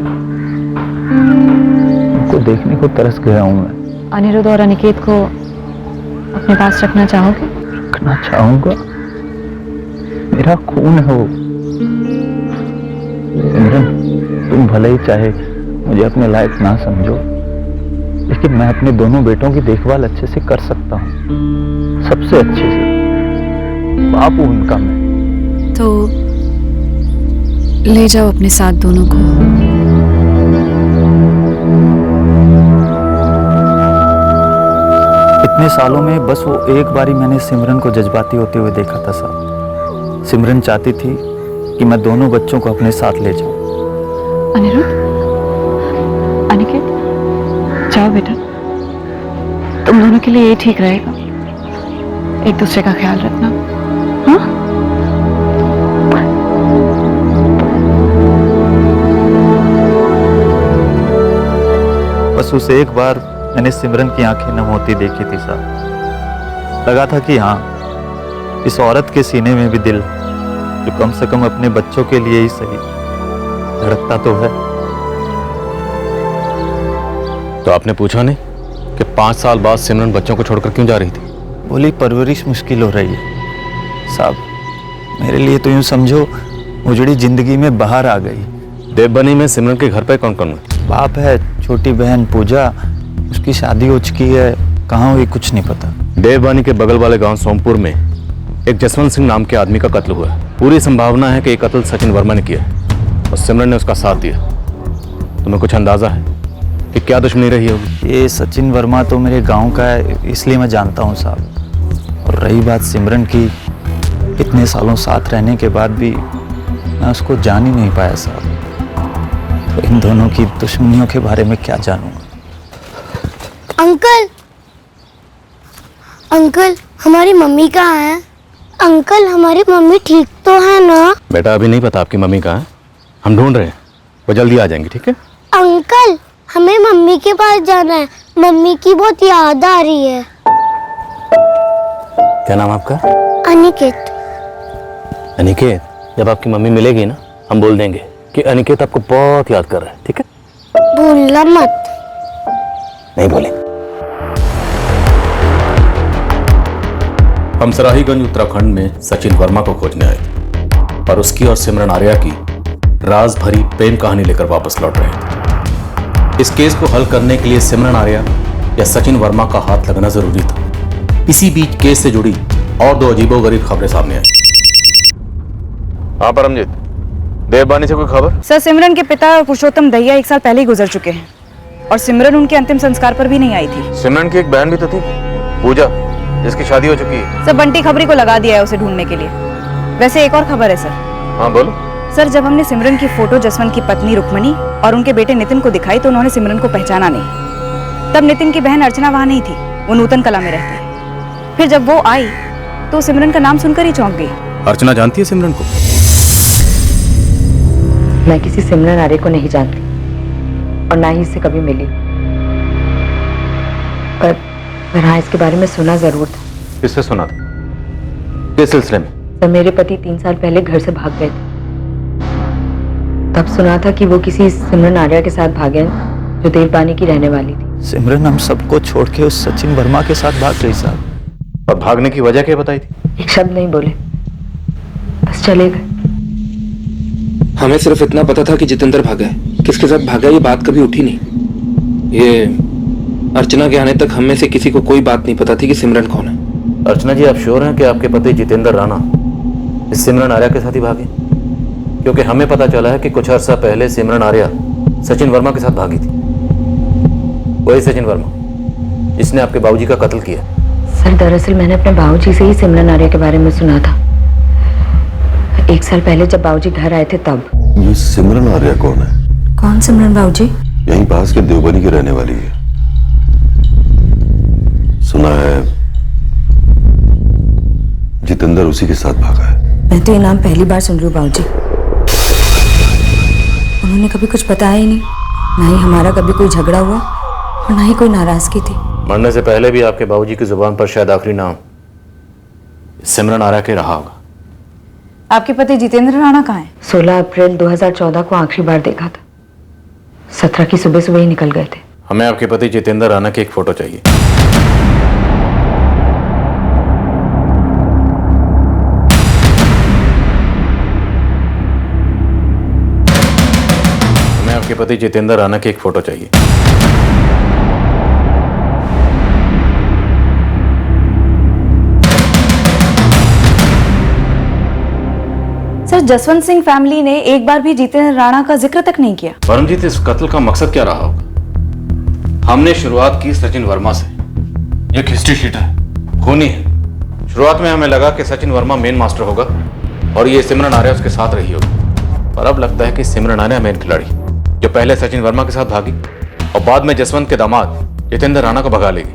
[SPEAKER 17] उनको देखने को तरस गया हूं मैं।
[SPEAKER 9] अनिरुद्ध और अनिकेत को अपने पास रखना चाहोगे?
[SPEAKER 17] रखना चाहूंगा, मेरा खून है वो। सिमरन, तुम भले ही चाहे मुझे अपने लायक ना समझो, लेकिन मैं अपने दोनों बेटों की देखभाल अच्छे से कर सकता हूँ, सबसे अच्छे से। बाप हूं उनका मैं।
[SPEAKER 9] तो ले जाओ अपने साथ दोनों को।
[SPEAKER 17] इतने सालों में बस वो एक बारी मैंने सिमरन को जज्बाती होते हुए देखा था साहब। सिमरन चाहती थी कि मैं दोनों बच्चों को अपने साथ ले जाऊं।
[SPEAKER 9] अनिरुद्ध, अनिकेत, जाओ बेटा, तुम दोनों के लिए ये ठीक रहेगा। एक दूसरे का ख्याल रखना, हाँ?
[SPEAKER 17] बस उस एक बार मैंने सिमरन की आंखें नम होती देखी थी साहब। लगा था कि हाँ, इस औरत के सीने में भी दिल, जो कम से कम अपने बच्चों के लिए ही सही, धड़कता तो है।
[SPEAKER 8] तो आपने पूछा नहीं कि 5 साल बाद सिमरन बच्चों को छोड़कर क्यों जा रही थी?
[SPEAKER 17] बोली परवरिश मुश्किल हो रही है साहब। मेरे लिए तो यूं समझो उजड़ी जिंदगी में बाहर आ गई।
[SPEAKER 8] देवबनी में सिमरन के घर पे कौन कौन है?
[SPEAKER 17] बाप है, छोटी बहन पूजा, उसकी शादी हो चुकी है, कहाँ हुई कुछ नहीं पता।
[SPEAKER 8] देवबनी के बगल वाले गांव सोमपुर में एक जसवंत सिंह नाम के आदमी का कत्ल हुआ है। पूरी संभावना है कि ये कत्ल सचिन वर्मा ने किया है और सिमरन ने उसका साथ दिया। तुम्हें कुछ अंदाजा है कि क्या दुश्मनी रही होगी?
[SPEAKER 17] ये सचिन वर्मा तो मेरे गांव का है, इसलिए मैं जानता हूँ साहब। और रही बात सिमरन की, इतने सालों साथ रहने के बाद भी मैं उसको जान ही नहीं पाया साहब। तो इन दोनों की दुश्मनियों के बारे में क्या जानूंगा।
[SPEAKER 18] अंकल, अंकल, हमारी मम्मी कहाँ है? अंकल, हमारी मम्मी ठीक तो है ना?
[SPEAKER 8] बेटा अभी नहीं पता आपकी मम्मी कहाँ है, हम ढूंढ रहे हैं, वो जल्दी आ जाएंगी, ठीक है?
[SPEAKER 18] अंकल, हमें मम्मी के पास जाना है, मम्मी की बहुत याद आ रही है।
[SPEAKER 8] क्या नाम आपका?
[SPEAKER 18] अनिकेत।
[SPEAKER 8] अनिकेत, जब आपकी मम्मी मिलेगी ना, हम बोल देंगे कि अनिकेत आपको बहुत याद कर रहा है, ठीक है?
[SPEAKER 18] भूलना मत।
[SPEAKER 8] नहीं बोले। हम सराहीगंज उत्तराखंड में सचिन वर्मा को खोजने आए थे और उसकी और सिमरन आर्या की राज भरी प्रेम कहानी लेकर वापस लौट रहे थे। इस केस को हल करने के लिए सिमरन आर्या या सचिन वर्मा का हाथ लगना जरूरी था। इसी बीच केस से जुड़ी और 2 अजीबोगरीब खबरें सामने आई।
[SPEAKER 7] हाँ परमजीत, देवबानी से कोई खबर?
[SPEAKER 1] सर, सिमरन के पिता पुरुषोत्तम दहिया 1 साल पहले ही गुजर चुके हैं और सिमरन उनके अंतिम संस्कार पर भी नहीं आई थी।
[SPEAKER 7] सिमरन की एक बहन भी तो थी, पूजा, जिसकी शादी हो चुकी है।
[SPEAKER 1] सर, बंटी खबरी को लगा दिया है उसे ढूंढने के लिए। वैसे एक और खबर है सर।
[SPEAKER 7] हाँ बोलो।
[SPEAKER 1] सर, जब हमने सिमरन की फोटो जसवंत की पत्नी रुक्मणी और उनके बेटे नितिन को दिखाई तो उन्होंने सिमरन को पहचाना नहीं। तब नितिन की बहन अर्चना वहां नहीं थी, वो नूतन कला में रहती है। फिर जब वो आई तो सिमरन का नाम सुनकर ही चौंक गई।
[SPEAKER 8] अर्चना जानती है सिमरन को?
[SPEAKER 2] मैं किसी सिमरन आर्य को नहीं जानती और ना ही इससे कभी मिली, पर हाँ, इसके बारे में सुना जरूर था।
[SPEAKER 7] किससे सुना था? किस सिलसिले में?
[SPEAKER 2] तो मेरे पति 3 साल पहले घर से भाग गए थे। तब सुना था कि वो किसी सिमरन आर्या के साथ भागे हैं जो देवबानी की रहने वाली थी।
[SPEAKER 17] सिमरन हम सबको छोड़ के उस सचिन वर्मा के साथ भाग गई साहब।
[SPEAKER 7] और भागने की वजह क्या बताई थी?
[SPEAKER 2] एक शब्द नहीं बोले, बस चले गए।
[SPEAKER 19] हमें सिर्फ इतना पता था कि जितेंद्र भागा है, किसके साथ भागा ये बात कभी उठी नहीं। ये अर्चना के आने तक हम में से किसी को कोई बात नहीं पता थी कि सिमरन कौन है।
[SPEAKER 8] अर्चना जी, आप श्योर हैं कि आपके पति जितेंद्र राणा इस सिमरन आर्या के साथ ही भागे? क्योंकि हमें पता चला है कि कुछ अर्सा पहले सिमरन आर्या सचिन वर्मा के साथ भागी थी। वही सचिन वर्मा जिसने आपके बाबूजी का कत्ल किया।
[SPEAKER 2] सर, दरअसल मैंने अपने बाबूजी से ही सिमरन आर्या के बारे में सुना था। 1 साल पहले जब बाबूजी घर आए थे तब।
[SPEAKER 4] ये सिमरन आर्या कौन है?
[SPEAKER 9] कौन सिमरन बाबूजी?
[SPEAKER 4] यहीं पास के देवबनी की रहने वाली है। सुना है जितेंद्र उसी के साथ भागा है।
[SPEAKER 9] मैं तो ये नाम पहली बार सुन रही हूँ बाबूजी। उन्होंने कभी कुछ बताया ही नहीं, ना ही हमारा कभी कोई झगड़ा हुआ और ना ही कोई नाराजगी थी।
[SPEAKER 8] मरने से पहले भी आपके बाबूजी की जुबान पर शायद आखिरी नाम सिमरन आर्या के रहा होगा।
[SPEAKER 1] आपके पति जितेंद्र राणा कहाँ हैं?
[SPEAKER 2] 16 अप्रैल 2014 को आखिरी बार देखा था। 17 की सुबह सुबह ही निकल गए थे।
[SPEAKER 8] हमें आपके पति जितेंद्र राणा की एक फोटो चाहिए। हमें आपके पति जितेंद्र राणा की एक फोटो चाहिए।
[SPEAKER 1] सर, जसवंत सिंह फैमिली ने एक बार भी जितेंद्र राणा का जिक्र तक नहीं किया।
[SPEAKER 8] परमजीत, इस कत्ल का मकसद क्या रहा होगा? हमने शुरुआत की सचिन वर्मा से। ये एक हिस्ट्री शीट है, खूनी है। शुरुआत में हमें लगा कि सचिन वर्मा मेन मास्टर होगा और ये सिमरन आर्या उसके साथ रही होगी, पर अब लगता है कि सिमरन आर्या मेन खिलाड़ी, जो पहले सचिन वर्मा के साथ भागी और बाद में जसवंत के दामाद जितेंद्र राणा को भगा लेगी,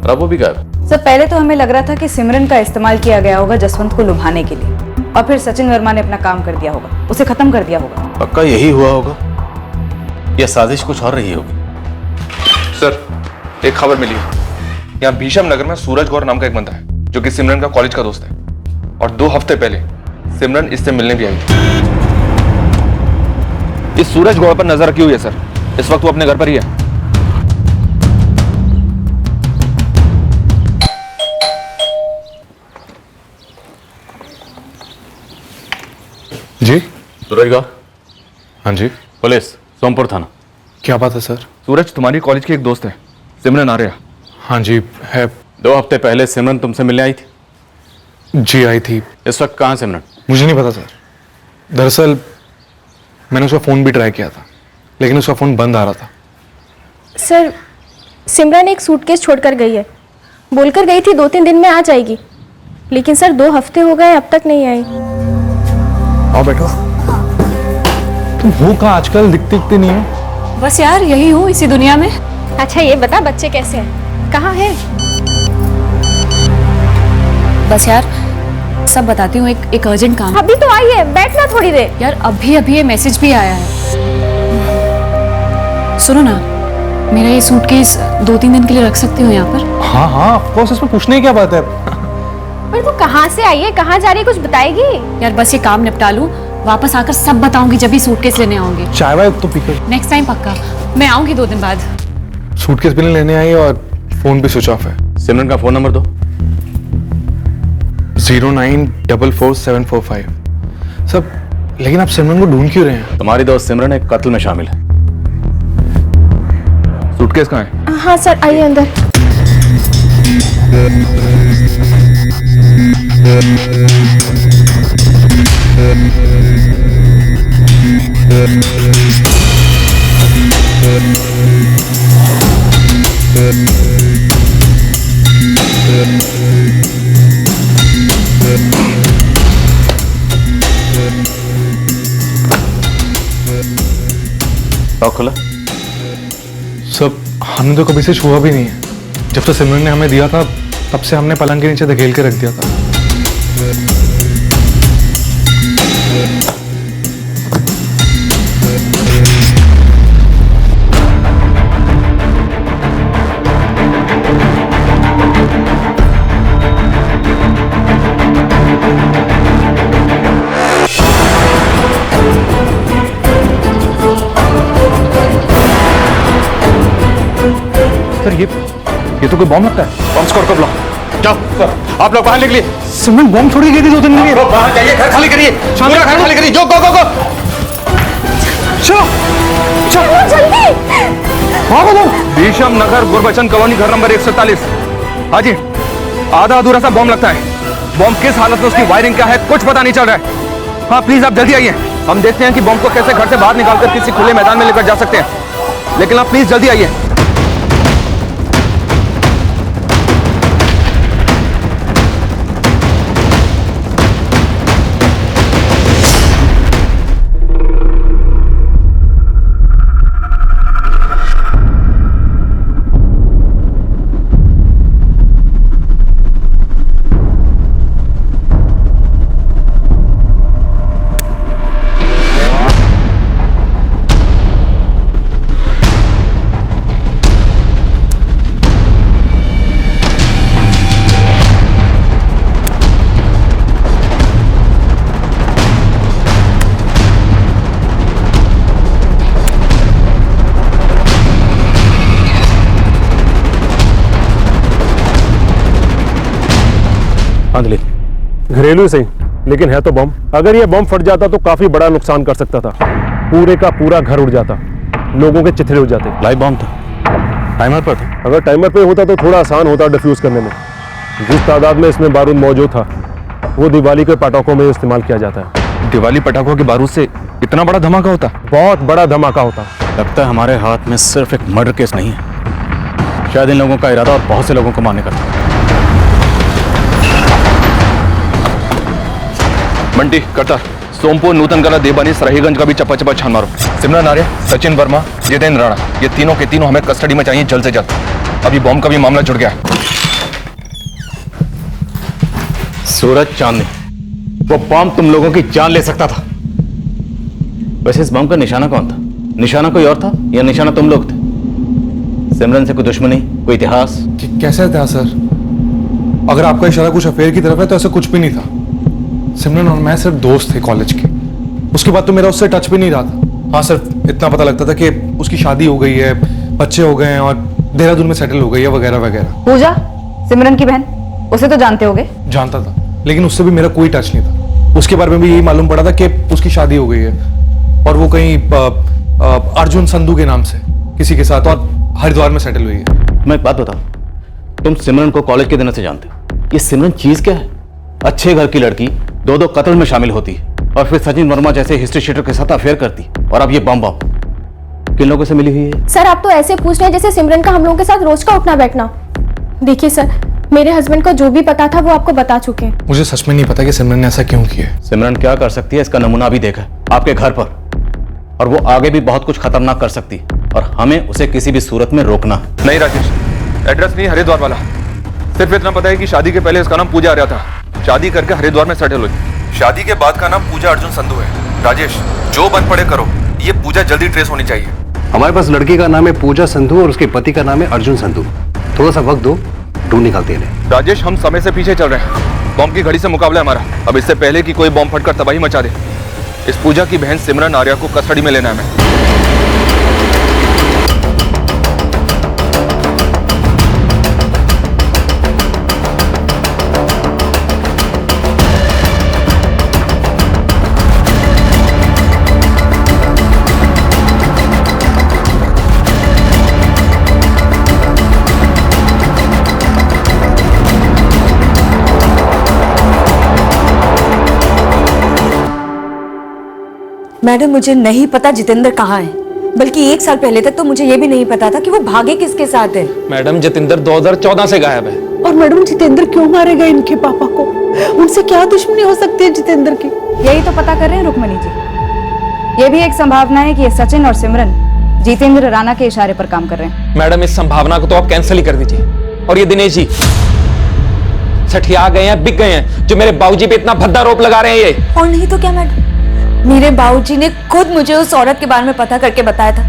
[SPEAKER 8] और अब वो भी गायब।
[SPEAKER 1] सर, पहले तो हमें लग रहा था कि सिमरन का इस्तेमाल किया गया होगा जसवंत को लुभाने के लिए, और फिर सचिन वर्मा ने अपना काम कर दिया होगा, उसे खत्म कर दिया होगा।
[SPEAKER 8] पक्का यही हुआ होगा या साजिश कुछ और रही होगी?
[SPEAKER 6] सर, एक खबर मिली है। यहाँ भीषम नगर में सूरज गौर नाम का एक बंदा है जो कि सिमरन का कॉलेज का दोस्त है, और 2 हफ्ते पहले सिमरन इससे मिलने भी आई थी। इस सूरज गौर पर नजर रखी हुई है सर। इस वक्त वो अपने घर पर ही है। जी
[SPEAKER 8] सूरज गौर?
[SPEAKER 6] हाँ जी।
[SPEAKER 8] पुलिस, सोमपुर थाना।
[SPEAKER 6] क्या बात है सर? सूरज तुम्हारी कॉलेज की एक दोस्त है, सिमरन आर्या। हाँ जी है।
[SPEAKER 8] 2 हफ्ते पहले सिमरन तुमसे मिलने आई थी?
[SPEAKER 6] जी आई थी।
[SPEAKER 8] इस वक्त कहाँ सिमरन?
[SPEAKER 6] मुझे नहीं पता सर। दरअसल मैंने उसका फ़ोन भी ट्राई किया था, लेकिन उसका फ़ोन बंद आ रहा था।
[SPEAKER 20] सर, सिमरन एक सूटकेस छोड़कर गई है। बोलकर गई थी 2-3 दिन में आ जाएगी, लेकिन सर 2 हफ्ते हो गए अब तक नहीं आई।
[SPEAKER 6] आओ बैठो। तुम हो कहाँ आजकल? दिखती नहीं हो।
[SPEAKER 20] बस यार यही हूँ इसी दुनिया में। अच्छा ये बता, बच्चे कैसे हैं, कहाँ हैं?
[SPEAKER 9] बस यार सब बताती हूँ, एक अर्जेंट काम।
[SPEAKER 20] अभी तो आई है, बैठना थोड़ी देर।
[SPEAKER 9] यार अभी ये मैसेज भी आया है। सुनो ना, मेरा ये सूटकेस 2-3 दिन के लिए रख सकती हूँ यहाँ पर?
[SPEAKER 6] हाँ हाँ ऑफ कोर्स, इसमें पूछने की क्या बात है?
[SPEAKER 20] पर तू कहाँ से आई है, कहाँ जा रही है, कुछ बताएगी?
[SPEAKER 9] यार बस ये काम निपटा लूँ, वापस आकर सब बताऊंगी जब भी सूटकेस लेने आऊंगी।
[SPEAKER 6] चाय वाय तो पीकर।
[SPEAKER 9] नेक्स्ट टाइम पक्का, मैं आऊंगी 2 दिन बाद।
[SPEAKER 6] सूटकेस भी नहीं लेने आई और फोन भी स्विच ऑफ है।
[SPEAKER 8] सिमरन का फोन नंबर दो।
[SPEAKER 6] 0944745। सब, लेकिन आप सिमरन को ढूंढ क्यों रहे हैं?
[SPEAKER 8] तुम्हारी दोस्त सिमरन एक कत्ल में शामिल है।
[SPEAKER 6] सूटकेस कहाँ है?
[SPEAKER 20] हाँ सर, आइए अंदर।
[SPEAKER 8] लॉक खुला?
[SPEAKER 6] सब, हमने तो कभी से छुआ भी नहीं है। जब से सिमरन ने हमें दिया था तब से हमने पलंग के नीचे धकेल के रख दिया था।
[SPEAKER 5] सर ये तो कोई बॉम्ब लगता है।
[SPEAKER 6] बॉम्ब स्क्वाड को बुलाओ। जाओ सर, आप लोग बाहर निकलिए।
[SPEAKER 5] सिमरन बॉम्ब छोड़ी गई थी 2 दिन के लिए।
[SPEAKER 6] बाहर जाइए, घर खाली करिए, पूरा घर खाली करिए। जो गो गो गो।
[SPEAKER 5] चलो
[SPEAKER 20] चलो जल्दी।
[SPEAKER 5] भागो तुम।
[SPEAKER 6] भीषम नगर गुरबचन कॉलोनी घर नंबर 147। हाँ जी, आधा अधूरा सा बॉम्ब लगता है। बॉम्ब किस हालत में, उसकी वायरिंग क्या है, कुछ पता नहीं चल रहा है। हाँ प्लीज आप जल्दी आइए, हम देखते हैं कि बॉम्ब को कैसे घर से बाहर निकालकर किसी खुले मैदान में लेकर जा सकते हैं, लेकिन आप प्लीज जल्दी आइए।
[SPEAKER 5] बांध ली। घरेलू सही, लेकिन है तो बम। अगर ये बम फट जाता तो काफी बड़ा नुकसान कर सकता था। पूरे का पूरा घर उड़ जाता, लोगों के चिथड़े उड़ जाते।
[SPEAKER 10] लाइव बम था, टाइमर पर था।
[SPEAKER 5] अगर टाइमर पे होता तो थोड़ा आसान होता डिफ्यूज करने में। जिस तादाद में इसमें बारूद मौजूद था वो दिवाली के पटाखों में इस्तेमाल किया जाता है।
[SPEAKER 6] दिवाली पटाखों के बारूद से इतना बड़ा धमाका होता?
[SPEAKER 5] बहुत बड़ा धमाका होता।
[SPEAKER 10] लगता है हमारे हाथ में सिर्फ एक मर्डर केस नहीं है, शायद इन लोगों का इरादा और बहुत से लोगों को मारने का था।
[SPEAKER 6] बंटी, करता सोमपुर, नूतनकला, देवानी, सराहीगंज का भी चप्पा चप्पा छान मारो। सिमरन आर्य, सचिन वर्मा, जितेंद्र राणा, ये तीनों के तीनों हमें कस्टडी में चाहिए जल्द से जल्द। अभी बॉम्ब का भी मामला जुड़ गया है।
[SPEAKER 10] सूरज चांदनी, वो बॉम्ब तुम लोगों की जान ले सकता था। वैसे इस बॉम्ब का निशाना कौन था? निशाना कोई और था या निशाना तुम लोग थे? सिमरन से कोई दुश्मनी, कोई इतिहास?
[SPEAKER 21] कैसा इतिहास सर? अगर आपका इशारा कुछ अफेयर की तरफ है तो ऐसा कुछ भी नहीं था। सिमरन और मैं सिर्फ दोस्त थे कॉलेज के। उसके बाद तो मेरा उससे टच भी नहीं रहा था। हाँ सर, इतना पता लगता था कि उसकी शादी हो गई है, बच्चे हो गए हैं और देहरादून में सेटल हो गई है वगैरह वगैरह।
[SPEAKER 1] पूजा, सिमरन की बहन, उसे तो जानते होगे?
[SPEAKER 21] जानता था, लेकिन उससे भी मेरा कोई टच नहीं था। उसके बारे में भी यही मालूम पड़ा था कि उसकी शादी हो गई है और वो कहीं अर्जुन संधू के नाम से किसी के साथ और हरिद्वार में सेटल हुई है।
[SPEAKER 10] मैं एक बात बताऊं, तुम सिमरन को कॉलेज के दिनों से जानते हो। ये सिमरन चीज क्या है? अच्छे घर की लड़की दो कत्ल में शामिल होती है और फिर सचिन वर्मा जैसे हिस्ट्री शीटर के साथ अफेयर करती, और अब ये बम किन लोगों से मिली हुई है?
[SPEAKER 20] सर आप तो ऐसे पूछ रहे हैं जैसे सिमरन का हम लोगों के साथ रोज का उठना बैठना। देखिए सर, मेरे हस्बैंड को जो भी पता था वो आपको बता चुके हैं।
[SPEAKER 21] मुझे सच में नहीं पता कि सिमरन ने ऐसा क्यों किया।
[SPEAKER 10] सिमरन क्या कर सकती है इसका नमूना भी देखा आपके घर पर, और वो आगे भी बहुत कुछ खतरनाक कर सकती है और हमें उसे किसी भी सूरत में रोकना है।
[SPEAKER 6] नहीं राजेश, एड्रेस नहीं हरिद्वार वाला। सिर्फ इतना पता है कि शादी के पहले इसका नाम पूजा आर्या था, शादी करके हरिद्वार में सेटल हुई। शादी के बाद का नाम पूजा अर्जुन संधू है। राजेश, जो बन पड़े करो, ये पूजा जल्दी ट्रेस होनी चाहिए।
[SPEAKER 14] हमारे पास लड़की का नाम है पूजा संधू और उसके पति का नाम है अर्जुन संधू। थोड़ा सा वक्त दो, ढूंढ निकालते हैं।
[SPEAKER 6] राजेश, हम समय से पीछे चल रहे हैं। बॉम्ब की घड़ी से मुकाबला है हमारा। अब इससे पहले कि कोई बॉम्ब फटकर तबाही मचा दे, इस पूजा की बहन सिमरन आर्या को कस्टडी में लेना है हमें।
[SPEAKER 2] मैडम, मुझे नहीं पता जितेंद्र कहाँ है, बल्कि 1 साल पहले तक तो मुझे ये भी नहीं पता था कि वो भागे किसके साथ है।
[SPEAKER 19] मैडम, जितेंद्र 2014 से गायब है।
[SPEAKER 22] और मैडम, जितेंद्र क्यों मारेगा इनके पापा को? उनसे क्या दुश्मनी हो सकती है जितेंद्र की?
[SPEAKER 1] यही तो पता कर रहे हैं रुक्मणी जी। ये भी एक संभावना है कि ये सचिन और सिमरन जितेंद्र राणा के इशारे पर काम कर रहे हैं।
[SPEAKER 19] मैडम, इस संभावना को तो आप कैंसिल ही कर दीजिए। और ये दिनेश जी सठिया गए हैं, बिक गए हैं, जो मेरे बाबूजी पे इतना भद्दा आरोप लगा रहे हैं ये।
[SPEAKER 2] और नहीं तो क्या मैडम, मेरे बाबूजी ने खुद मुझे उस औरत के बारे में पता करके बताया था।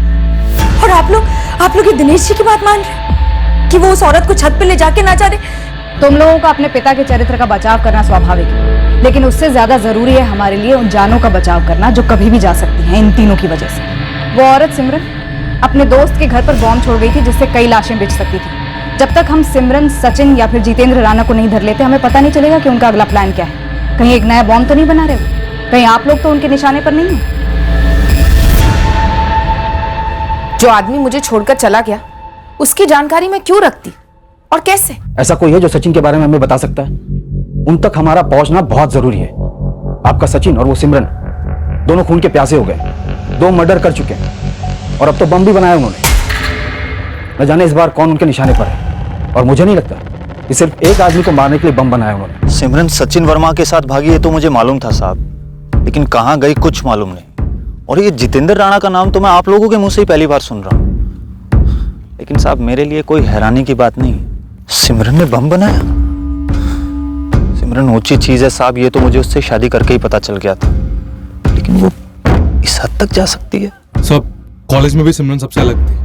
[SPEAKER 2] और आप लोग ये दिनेश जी की बात मान रहे कि वो उस औरत को छत पे ले जाके ना जा रहे?
[SPEAKER 1] तुम लोगों को अपने पिता के चरित्र का बचाव करना स्वाभाविक है, लेकिन उससे ज्यादा जरूरी है हमारे लिए उन जानों का बचाव करना जो कभी भी जा सकती हैं इन तीनों की वजह से। वो औरत सिमरन अपने दोस्त के घर पर बॉम्ब छोड़ गई थी जिससे कई लाशें बिछ सकती थी। जब तक हम सिमरन, सचिन या फिर जितेंद्र राणा को नहीं धर लेते, हमें पता नहीं चलेगा कि उनका अगला प्लान क्या है। कहीं एक नया बॉम्ब तो नहीं बना रहे? कहीं आप लोग तो उनके निशाने पर नहीं है?
[SPEAKER 13] जो आदमी मुझे छोड़कर चला गया उसकी जानकारी मैं क्यों रखती और कैसे?
[SPEAKER 16] ऐसा कोई है जो सचिन के बारे में हमें बता सकता है? उन तक हमारा पहुंचना बहुत जरूरी है। आपका सचिन और वो सिमरन दोनों खून के प्यासे हो गए, 2 मर्डर कर चुके हैं और अब तो बम भी बनाया उन्होंने। न जाने इस बार कौन उनके निशाने पर है, और मुझे नहीं लगता कि सिर्फ एक आदमी को मारने के लिए बम बनाया उन्होंने।
[SPEAKER 17] सिमरन सचिन वर्मा के साथ भागी है तो मुझे मालूम था साहब, लेकिन कहाँ गई कुछ मालूम नहीं। और ये जितेंद्र राणा का नाम तो मैं आप लोगों के मुंह से ही पहली बार सुन रहा हूँ। लेकिन साहब, मेरे लिए कोई हैरानी की बात नहीं। सिमरन ने बम बनाया? सिमरन ऊंची चीज है साहब, ये तो मुझे उससे शादी करके ही पता चल गया था, लेकिन वो इस हद तक जा सकती है?
[SPEAKER 21] सब कॉलेज में भी सिमरन सबसे अलग थी,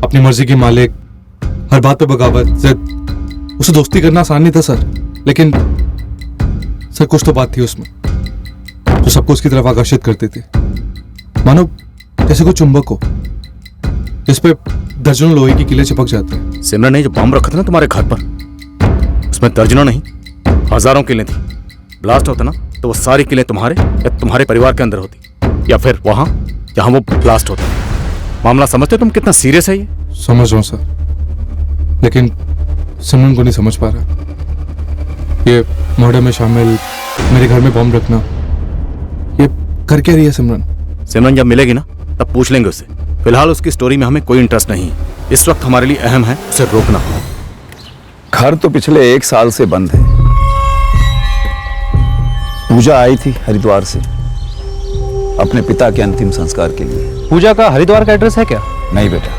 [SPEAKER 21] अपनी मर्जी की मालिक, हर बात पे बगावत, जिद। उसे दोस्ती करना आसान नहीं था सर, लेकिन सर कुछ तो बात थी उसमें जो सबको उसकी तरफ आकर्षित करती थी, मानो जैसे कोई चुंबक हो जिस पे दर्जनों लोहे की किले चिपक जाते हैं।
[SPEAKER 10] सिमरन ने जो बम रखा था ना तुम्हारे घर पर, उसमें दर्जनों नहीं
[SPEAKER 8] हजारों किलें थी। ब्लास्ट होता ना तो वो सारी किलें तुम्हारे या तुम्हारे परिवार के अंदर होती, या फिर वहां जहां वो ब्लास्ट होता। मामला समझते हो तुम कितना सीरियस है ये?
[SPEAKER 21] समझ रहा हूं सर, लेकिन सिमरन को नहीं समझ पा रहा। ये मर्डर में शामिल, मेरे घर में बॉम्ब रखना, ये कर क्या रही है सिमरन?
[SPEAKER 8] सिमरन जब मिलेगी ना तब पूछ लेंगे उससे। फिलहाल उसकी स्टोरी में हमें कोई इंटरेस्ट नहीं है। इस वक्त हमारे लिए अहम है उसे रोकना।
[SPEAKER 3] घर तो पिछले 1 साल से बंद है। पूजा आई थी हरिद्वार से अपने पिता के अंतिम संस्कार के लिए।
[SPEAKER 10] पूजा का हरिद्वार का एड्रेस है क्या?
[SPEAKER 3] नहीं बेटा,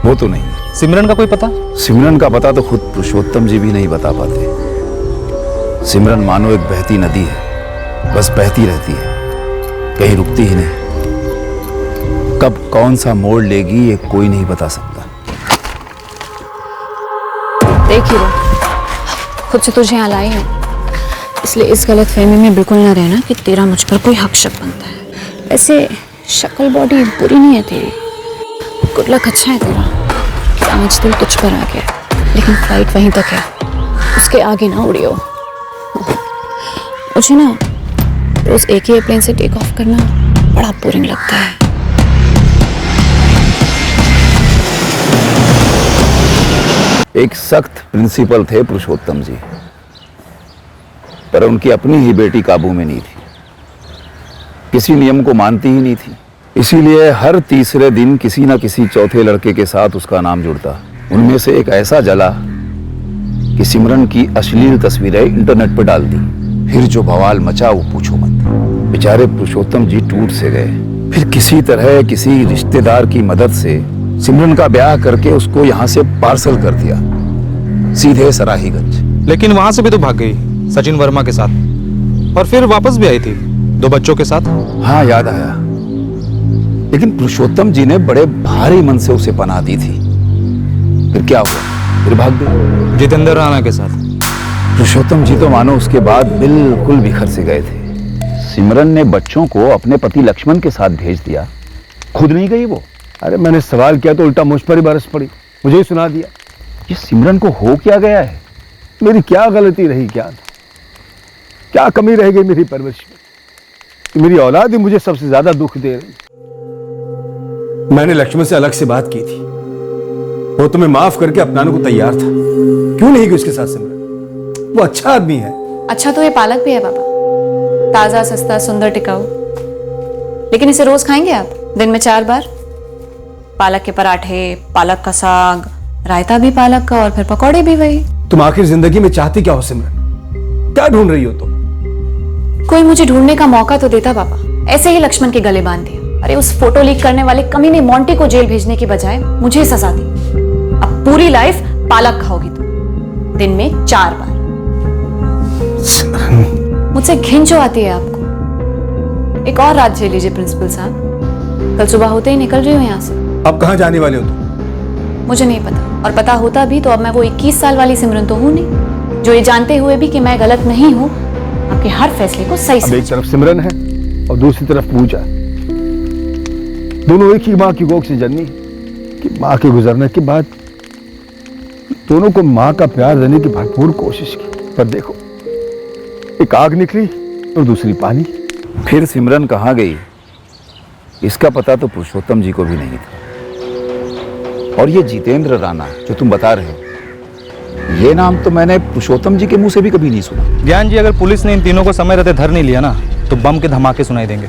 [SPEAKER 3] वो तो नहीं।
[SPEAKER 10] सिमरन का कोई पता?
[SPEAKER 3] सिमरन का पता तो खुद पुरुषोत्तम जी भी नहीं बता पाते। सिमरन मानो एक बहती नदी है, बस बहती रहती है, कहीं रुकती ही नहीं। कब कौन सा मोड़ लेगी ये कोई नहीं बता सकता।
[SPEAKER 9] देख हीरो, खुद से तुझे यहाँ लाई हूँ, इसलिए इस गलत फहमी में बिल्कुल ना रहना कि तेरा मुझ पर कोई हक शक बनता है। वैसे शक्ल बॉडी बुरी नहीं है तेरी, गुड लक अच्छा है तेरा। आज दिल तुझ पर आ गया, लेकिन फ्लाइट वहीं तक है, उसके आगे ना उड़ियो। मुझे ना रोज एक ही एयरप्लेन से टेक ऑफ करना बड़ा बोरिंग लगता है।
[SPEAKER 3] एक सख्त प्रिंसिपल थे पुरुषोत्तम जी, पर उनकी अपनी ही बेटी काबू में नहीं थी, किसी नियम को मानती ही नहीं थी। इसीलिए हर तीसरे दिन किसी न किसी चौथे लड़के के साथ उसका नाम जुड़ता। उनमें से एक ऐसा जला कि सिमरन की अश्लील तस्वीरें इंटरनेट पर डाल दी। फिर जो बवाल मचा वो पूछो मत। बेचारे पुरुषोत्तम जी टूट से गए। फिर किसी तरह किसी रिश्तेदार की मदद से सिमरन का ब्याह करके उसको यहाँ से पार्सल कर दिया, सीधे सराहीगंज।
[SPEAKER 10] लेकिन वहां से भी तो भाग गई सचिन वर्मा के साथ, और फिर वापस भी आई थी 2 बच्चों के साथ।
[SPEAKER 3] हाँ याद आया, लेकिन पुरुषोत्तम जी ने बड़े भारी मन से उसे पनाह दी थी। फिर क्या हुआ? फिर भाग गए
[SPEAKER 10] जितेंद्र राणा के साथ।
[SPEAKER 3] पुरुषोत्तम जी तो मानो उसके बाद बिल्कुल बिखर से गए थे। सिमरन ने बच्चों को अपने पति लक्ष्मण के साथ भेज दिया, खुद नहीं गई वो।
[SPEAKER 12] अरे मैंने सवाल किया तो उल्टा मुझ पर ही बरस पड़ी, मुझे ही सुना दिया।
[SPEAKER 3] ये सिमरन को हो क्या गया है?
[SPEAKER 12] मेरी क्या गलती रही, क्या कमी रह गई मेरी परवरिश में कि मेरी औलाद ही मुझे सबसे ज्यादा दुख दे रही। मैंने लक्ष्मण से अलग से बात की थी, वो तुम्हें माफ करके अपनाने को तैयार था। क्यों नहीं गई उसके साथ सिमरन? वो अच्छा आदमी है।
[SPEAKER 9] अच्छा तो ये पालक भी है बाबा, ताजा सस्ता सुंदर टिकाऊ। लेकिन इसे रोज खाएंगे आप? दिन में 4 बार? पालक के पराठे, पालक का साग, रायता भी पालक का, और फिर पकौड़े भी वही।
[SPEAKER 12] तुम आखिर जिंदगी में चाहती क्या हो सिमरन? क्या ढूंढ रही हो तुम?
[SPEAKER 9] कोई मुझे ढूंढने का मौका तो देता बाबा, ऐसे ही लक्ष्मण के गले बांध दिया। अरे उस फोटो लीक करने वाले कमीने मोंटी को जेल भेजने की बजाय मुझे सजा दी। अब पूरी लाइफ पालक खाओगी तुम, दिन में 4 बार। मुझसे घिन जो आती है आपको। एक और रात झेल लीजिए प्रिंसिपल साहब, कल सुबह होते ही निकल रही हूँ यहाँ से।
[SPEAKER 12] अब कहाँ जाने वाले हो तुम?
[SPEAKER 9] मुझे नहीं पता, और पता होता भी तो अब मैं वो 21 साल वाली सिमरन तो हूँ नहीं, जो ये जानते हुए भी कि मैं गलत नहीं हूँ, आपके हर फैसले को सही
[SPEAKER 12] अब एक तरफ सिमरन है और दूसरी तरफ पूजा। दोनों एक ही माँ की गोद से जन्मी कि माँ के गुजरने के बाद दोनों को माँ का प्यार देने की भरपूर कोशिश की, पर देखो एक आग निकली और दूसरी पानी।
[SPEAKER 3] फिर सिमरन कहाँ गई इसका पता तो पुरुषोत्तम जी को भी नहीं था। और ये जितेंद्र राणा जो तुम बता रहे हो, ये नाम तो मैंने पुरुषोत्तम जी के मुंह से भी कभी नहीं सुना।
[SPEAKER 10] ज्ञान जी, अगर पुलिस ने इन तीनों को समय रहते धर नहीं लिया ना तो बम के धमाके सुनाई देंगे,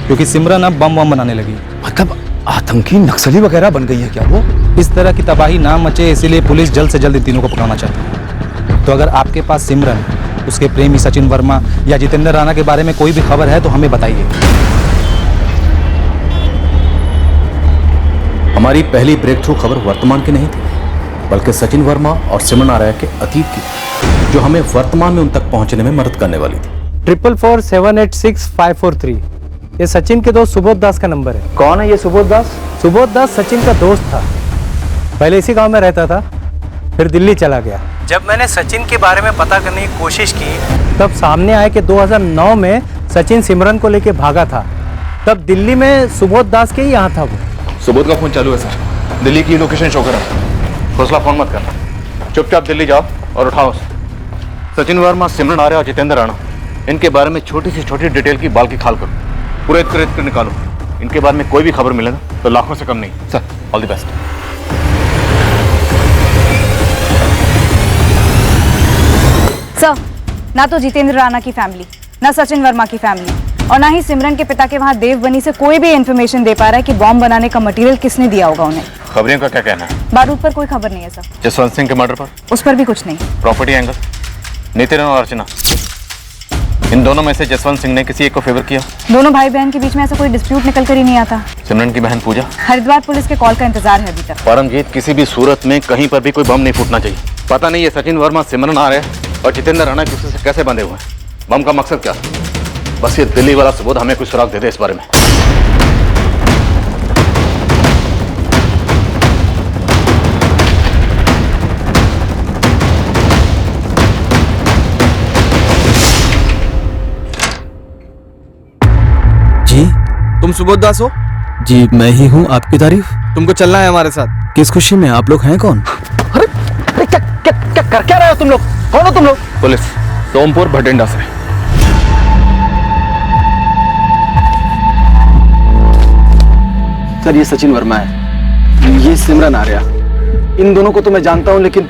[SPEAKER 10] क्योंकि सिमरन अब बम बनाने लगी।
[SPEAKER 3] मतलब आतंकी नक्सली वगैरह बन गई है क्या वो?
[SPEAKER 10] इस तरह की तबाही ना मचे, इसीलिए पुलिस जल्द से जल्द इन तीनों को पकड़ना चाहती है। तो अगर आपके पास सिमरन, उसके प्रेमी सचिन वर्मा या जितेंद्र राणा के बारे में कोई भी खबर है तो हमें बताइए।
[SPEAKER 8] हमारी पहली ब्रेक थ्रू खबर वर्तमान की नहीं थी, बल्कि सचिन वर्मा और सिमरन आर्या के अतीत की, जो हमें वर्तमान में उन तक पहुंचने में मदद करने वाली थी।
[SPEAKER 16] 444786543 ये सचिन के दोस्त सुबोध दास का नंबर है।
[SPEAKER 3] कौन है ये सुबोध दास?
[SPEAKER 16] सुबोध दास सचिन का दोस्त था, पहले इसी गांव में रहता था, फिर दिल्ली चला गया। जब मैंने सचिन के बारे में पता करने की कोशिश की तब सामने आया कि 2009 में सचिन सिमरन को लेकर भागा था। तब दिल्ली में सुबोध दास के ही यहाँ था वो।
[SPEAKER 6] सुबोध का फोन चालू है सर, दिल्ली की लोकेशन शो करा। हौसला फोन मत करना, चुपचाप दिल्ली जाओ और उठाओ उसे।
[SPEAKER 7] सचिन वर्मा, सिमरन आर्या और जितेंद्र राणा, इनके बारे में छोटी से छोटी डिटेल की बाल की खाल करो, पूरे कर निकालो। इनके बारे में कोई भी खबर मिले ना तो लाखों से कम नहीं। Sir, all the best.
[SPEAKER 1] Sir, ना तो जितेंद्र राणा की फैमिली, ना सचिन वर्मा की फैमिली और ना ही सिमरन के पिता के वहां देवबनी से कोई भी इंफॉर्मेशन दे पा रहा है कि बॉम्ब बनाने का मटेरियल किसने दिया होगा उन्हें।
[SPEAKER 7] खबरियों का क्या कहना है?
[SPEAKER 1] बारूद पर कोई खबर नहीं है सर।
[SPEAKER 7] जसवंत सिंह के मर्डर पर?
[SPEAKER 1] उस पर भी कुछ नहीं।
[SPEAKER 7] प्रॉपर्टी एंगल, नितिन और अर्चना, इन दोनों में से जसवंत सिंह ने किसी एक को फेवर किया?
[SPEAKER 1] दोनों भाई बहन के बीच में ऐसा कोई डिस्प्यूट निकल कर ही नहीं आता।
[SPEAKER 7] सिमरन की बहन पूजा?
[SPEAKER 1] हरिद्वार पुलिस के कॉल का इंतजार है अभी तक।
[SPEAKER 7] परमजीत, किसी भी सूरत में कहीं पर भी कोई बम नहीं फूटना चाहिए। पता नहीं ये सचिन वर्मा, सिमरन आर्या और जितेंद्र राणा एक दूसरे से कैसे बंधे हुए हैं। बम का मकसद क्या? बस ये दिल्ली वाला सबूत हमें कुछ सुराग दे दे इस बारे में।
[SPEAKER 11] जी,
[SPEAKER 6] तुम सुबोध दास हो?
[SPEAKER 11] जी मैं ही हूँ। आपकी तारीफ?
[SPEAKER 6] तुमको चलना है हमारे साथ।
[SPEAKER 11] किस खुशी में? आप लोग हैं कौन?
[SPEAKER 6] अरे क्या कर क्या रहे हो तुम लोग? कौन हो तुम लोग? पुलिस, सोमपुर भटिंडा से।
[SPEAKER 5] सर, ये सचिन वर्मा है, ये सिमरन आर्या। इन दोनों को तो मैं जानता हूँ, लेकिन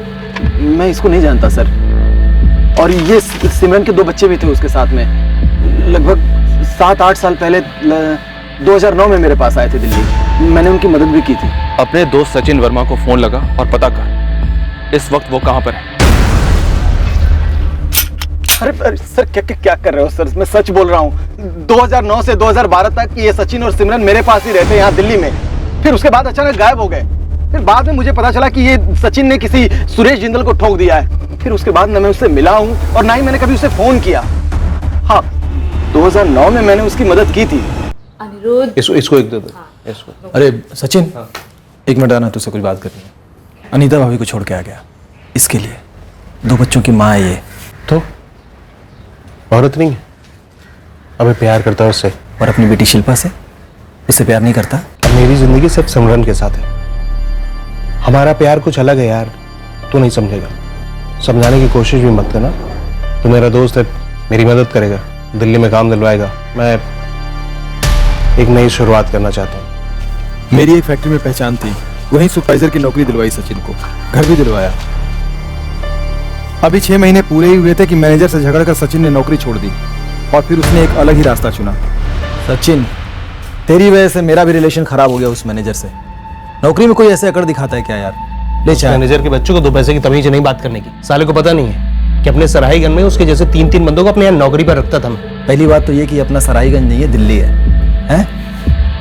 [SPEAKER 5] मैं इसको नहीं जानता सर। और ये सिमरन के 2 बच्चे भी थे उसके साथ में। लगभग 7-8 साल पहले 2009 में मेरे पास आए थे दिल्ली। मैंने उनकी मदद भी की थी।
[SPEAKER 6] अपने दोस्त सचिन वर्मा को फोन लगा और पता कर इस वक्त वो कहाँ पर है।
[SPEAKER 5] अरे सर, क्या कर रहे हो सर? मैं सच बोल रहा हूँ। 2009 से 2012 तक ये सचिन और सिमरन मेरे पास ही रहते यहाँ दिल्ली में। फिर उसके बाद अचानक गायब हो गए। फिर बाद में मुझे पता चला कि ये सचिन ने किसी सुरेश जिंदल को ठोक दिया है। फिर उसके बाद ना मैं उससे मिला हूँ और ना ही मैंने कभी उसे फोन किया। हाँ, 2009 में मैंने उसकी मदद की थी।
[SPEAKER 20] अनिरुद्ध,
[SPEAKER 10] इसको एक दे दो। इसको।
[SPEAKER 11] अरे सचिन, एक मिनट आना, तुझसे कुछ बात करनी है। अनीता भाभी को छोड़ के आ गया, इसके लिए 2 बच्चों की माँ है ये।
[SPEAKER 12] तो औरत नहीं है? अबे प्यार करता है उससे।
[SPEAKER 11] और अपनी बेटी शिल्पा से? उससे प्यार नहीं करता?
[SPEAKER 12] अब मेरी जिंदगी सिर्फ सिमरन के साथ है। हमारा प्यार कुछ अलग है यार, तू नहीं समझेगा। समझाने की कोशिश भी मत करना। तू मेरा दोस्त है, मेरी मदद करेगा, दिल्ली में काम दिलवाएगा। मैं एक नई शुरुआत करना चाहता हूँ।
[SPEAKER 21] मेरी एक फैक्ट्री में पहचान थी, वहीं सुपरवाइजर की नौकरी दिलवाई सचिन को, घर भी दिलवाया। अभी 6 महीने पूरे ही हुए थे कि मैनेजर से झगड़कर सचिन ने नौकरी छोड़ दी और फिर उसने एक अलग ही रास्ता चुना।
[SPEAKER 11] सचिन, तेरी वजह से मेरा भी रिलेशन खराब हो गया उस मैनेजर से। नौकरी में कोई ऐसे अकड़ दिखाता है क्या यार? ले चाहे
[SPEAKER 12] मैनेजर के बच्चों को 2 पैसे की तमीज नहीं बात करने की। साले को पता नहीं है कि अपने सराहीगंज में उसके जैसे 3-3 बंदों को अपने यहाँ नौकरी पर रखता था मैं।
[SPEAKER 11] पहली बात तो ये कि अपना सराहीगंज नहीं है, दिल्ली है?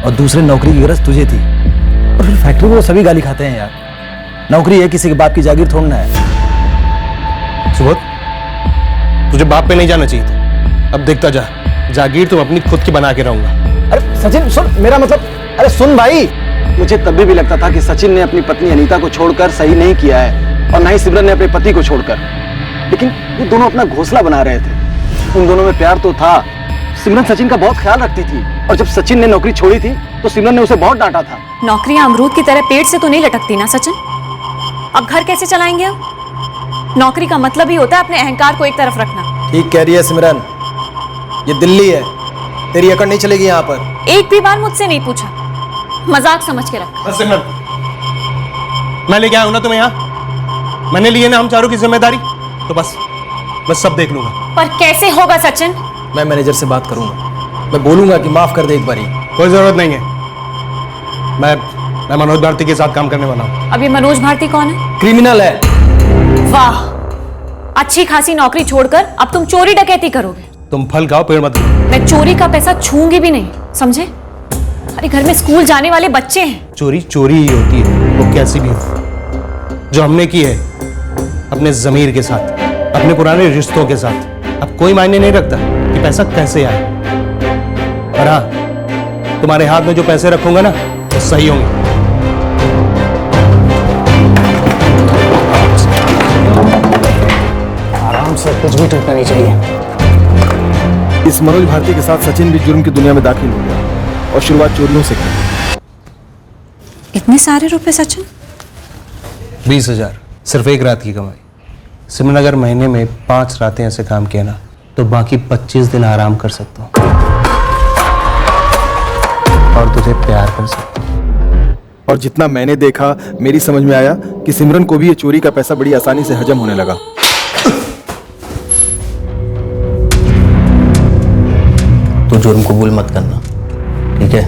[SPEAKER 11] और दूसरे नौकरी की गरज तुझे थी और फिर फैक्ट्री में वो सभी गाली खाते हैं यार। नौकरी है, किसी के बाप की जागीर थोड़ना है।
[SPEAKER 12] सुबोध, तुझे बाप पे नहीं जाना चाहिए था। अब देखता जा, जागीर तुम अपनी खुद की बना के रहूंगा।
[SPEAKER 5] अरे सचिन सुन, मेरा मतलब, अरे सुन भाई, मुझे तब भी लगता था कि सचिन ने अपनी पत्नी अनीता को छोड़कर सही नहीं किया है और ना ही सिमरन ने अपने पति को छोड़कर। लेकिन ये दोनों अपना घोंसला बना रहे थे। उन दोनों में प्यार तो था। सिमरन सचिन का बहुत ख्याल रखती थी और जब सचिन ने नौकरी छोड़ी थी तो सिमरन ने उसे बहुत डांटा था।
[SPEAKER 9] नौकरियां अमरूद की तरह पेट से तो नहीं लटकती ना सचिन। अब घर कैसे चलाएंगे हम? नौकरी का मतलब ही होता है अपने अहंकार को एक तरफ रखना।
[SPEAKER 11] ठीक कह रही है सिमरन, ये दिल्ली है, तेरी अकड़ नहीं चलेगी यहाँ पर।
[SPEAKER 9] एक भी बार मुझसे नहीं पूछा, मजाक समझ के रखा।
[SPEAKER 12] बस सिमरन, मैं लेके आया हूं ना तुम्हें यहाँ। मैंने लिए ना हम चारों की जिम्मेदारी, तो बस सब देख लूंगा।
[SPEAKER 9] पर कैसे होगा सचिन?
[SPEAKER 11] मैं मैनेजर से बात करूंगा, मैं बोलूंगा कि माफ कर दे एक बारी।
[SPEAKER 12] कोई जरूरत नहीं है। मैं मनोज भारती के साथ काम करने वाला हूँ।
[SPEAKER 9] अब ये मनोज भारती कौन है?
[SPEAKER 11] क्रिमिनल है।
[SPEAKER 9] वाह, अच्छी खासी नौकरी छोड़कर अब तुम चोरी डकैती करोगे।
[SPEAKER 12] तुम फल खाओ, पेड़ मत खाओ।
[SPEAKER 9] मैं चोरी का पैसा छूंगी भी नहीं, समझे? अरे घर में स्कूल जाने वाले बच्चे हैं।
[SPEAKER 12] चोरी चोरी ही होती है, वो कैसी भी हो। जो हमने की है अपने जमीर के साथ, अपने पुराने रिश्तों के साथ। अब कोई मायने नहीं रखता कि पैसा कैसे आए। और हाँ, तुम्हारे हाथ में जो पैसे रखूंगा ना, वो सही होंगे।
[SPEAKER 5] आराम से, कुछ भी टूटना नहीं चाहिए।
[SPEAKER 21] इस मनोज भारती के साथ सचिन भी जुर्म की दुनिया में दाखिल हो गया और शुरुआत चोरियों से की।
[SPEAKER 9] इतने सारे रुपए सचिन?
[SPEAKER 12] 20,000 सिर्फ एक रात की कमाई।
[SPEAKER 16] सिमरन, अगर महीने में 5 रातें ऐसे काम किया ना तो बाकी 25 दिन आराम कर सकता हूँ और तुझे प्यार कर सकता हूँ।
[SPEAKER 5] और जितना मैंने देखा मेरी समझ में आया कि सिमरन को भी ये चोरी का पैसा बड़ी आसानी से हजम होने लगा।
[SPEAKER 16] तू जुर्म कबूल मत करना, ठीक है?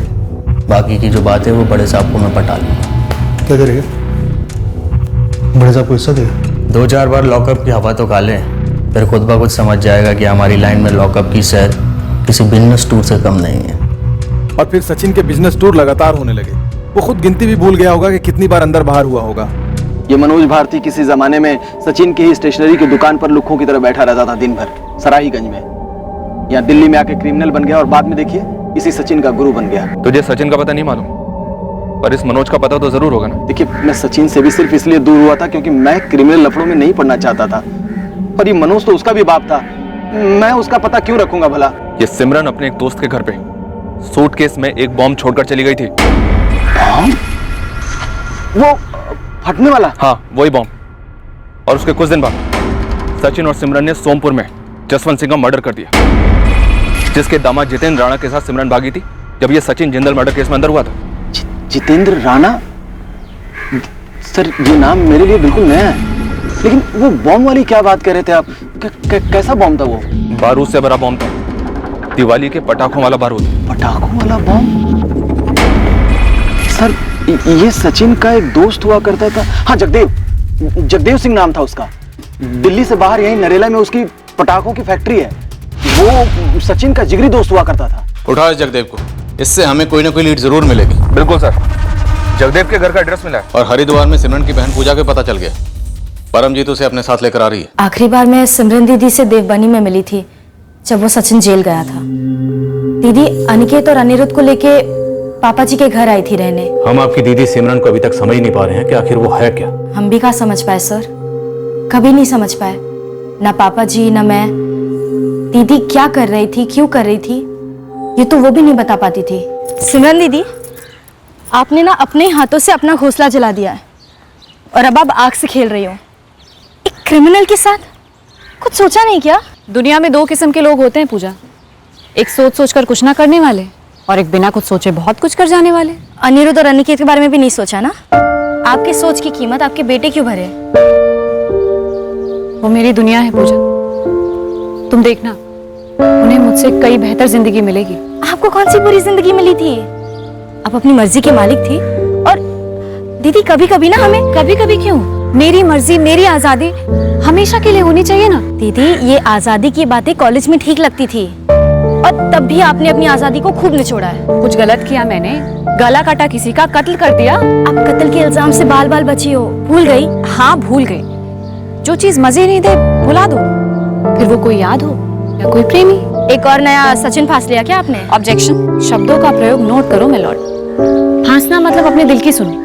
[SPEAKER 16] बाकी की जो बात है वो बड़े साहब को मैं पटा लूंगा।
[SPEAKER 5] क्या करेगा? बड़े साहब को हिस्सा देगा?
[SPEAKER 16] 2-4 बार लॉकअप की हवा तो खा ले, फिर खुद ब खुद समझ जाएगा कि हमारी लाइन में लॉकअप की सैर किसी बिजनेस टूर से कम नहीं है।
[SPEAKER 5] और फिर सचिन के बिजनेस टूर लगातार होने लगे। वो खुद गिनती भी भूल गया होगा कि कितनी बार अंदर बाहर हुआ होगा।
[SPEAKER 11] ये मनोज भारती किसी जमाने में सचिन की ही स्टेशनरी की दुकान पर लुक्खों की तरह बैठा रहता था दिन भर सराहीगंज में। यहाँ दिल्ली में आके क्रिमिनल बन गया और बाद में देखिए इसी सचिन का गुरु बन गया।
[SPEAKER 6] तुझे सचिन का पता नहीं मालूम, पर इस मनोज का पता तो जरूर होगा ना।
[SPEAKER 11] देखिए, मैं सचिन से भी सिर्फ इसलिए दूर हुआ था क्योंकि मैं क्रिमिनल लफड़ों में नहीं पड़ना चाहता था, और ये मनोज तो उसका भी बाप था। मैं उसका पता क्यों रखूंगा भला?
[SPEAKER 6] ये सिमरन अपने एक दोस्त के घर पे सूटकेस में एक बॉम्ब छोड़कर चली गई थी।
[SPEAKER 11] बॉम्ब? वो फटने वाला?
[SPEAKER 6] हाँ, वही बॉम्ब। और उसके कुछ दिन बाद सचिन और सिमरन ने सोमपुर में जसवंत सिंह का मर्डर कर दिया, जिसके दामाद जितेंद्र राणा के साथ सिमरन भागी थी जब ये सचिन जिंदल मर्डर केस में अंदर हुआ था।
[SPEAKER 11] जितेंद्र राणा? सर, ये नाम मेरे लिए बिल्कुल नया है। लेकिन वो बॉम्ब वाली क्या बात कर रहे थे आप? कैसा बॉम्ब था वो?
[SPEAKER 6] बारूद से भरा बॉम्ब था, दिवाली के पटाखों वाला बारूद।
[SPEAKER 11] पटाखों वाला बॉम्ब? सर, ये सचिन का एक दोस्त हुआ करता था। हाँ, जगदेव सिंह नाम था उसका। दिल्ली से बाहर यहीं नरेला में उसकी पटाखों की फैक्ट्री है। वो सचिन का जिगरी दोस्त हुआ करता था।
[SPEAKER 8] उठा इस जगदेव को, इससे हमें कोई ना कोई लीड जरूर मिलेगी।
[SPEAKER 6] बिल्कुल सर, जगदेव के घर का एड्रेस मिला है।
[SPEAKER 8] और हरिद्वार में सिमरन की बहन पूजा के पता चल गया। परमजीत उसे अपने साथ लेकर आ रही है।
[SPEAKER 13] आखिरी बार मैं सिमरन दीदी से देवबनी में मिली थी जब वो सचिन जेल गया था। दीदी अनिकेत और अनिरुद्ध को लेके पापा जी के घर आई थी रहने।
[SPEAKER 8] हम आपकी दीदी सिमरन को अभी तक समझ नहीं पा रहे हैं कि आखिर वो है क्या।
[SPEAKER 13] हम भी कहाँ समझ पाए सर, कभी नहीं समझ पाए, ना पापा जी ना मैं। दीदी क्या कर रही थी, क्यों कर रही थी, ये तो वो भी नहीं बता पाती थी।
[SPEAKER 20] सिमरन दीदी, आपने ना अपने हाथों से अपना घोंसला जला दिया है और अब आप आग से खेल रही हो एक क्रिमिनल के साथ। कुछ सोचा नहीं क्या?
[SPEAKER 9] दुनिया में 2 किस्म के लोग होते हैं पूजा, एक सोच सोच कर कुछ ना करने वाले और एक बिना कुछ सोचे बहुत कुछ कर जाने वाले।
[SPEAKER 20] अनिरुद्ध और अनिकेत के बारे में भी नहीं सोचा ना? आपके सोच की कीमत आपके बेटे क्यों भरे?
[SPEAKER 9] वो मेरी दुनिया है पूजा, तुम देखना उन्हें मुझसे कई बेहतर जिंदगी मिलेगी।
[SPEAKER 20] आपको कौन सी बुरी जिंदगी मिली थी? आप अपनी मर्जी के मालिक थी। और दीदी कभी कभी ना हमें।
[SPEAKER 9] कभी कभी क्यों? मेरी मर्जी मेरी आजादी हमेशा के लिए होनी चाहिए ना।
[SPEAKER 20] दीदी ये आजादी की बातें कॉलेज में ठीक लगती थी और तब भी आपने अपनी आजादी को खूब निचोड़ा है।
[SPEAKER 9] कुछ गलत किया मैंने? गला काटा, किसी का कत्ल कर दिया?
[SPEAKER 20] आप कत्ल के इल्जाम से बाल बाल बची हो, भूल गई?
[SPEAKER 9] हाँ भूल गई। जो चीज मजे नहीं दे भुला दो, फिर वो कोई याद हो या कोई प्रेमी।
[SPEAKER 20] एक और नया सचिन फांस लिया क्या आपने?
[SPEAKER 9] ऑब्जेक्शन, शब्दों का प्रयोग नोट करो मिलॉर्ड। फांसना मतलब अपने दिल की सुनी।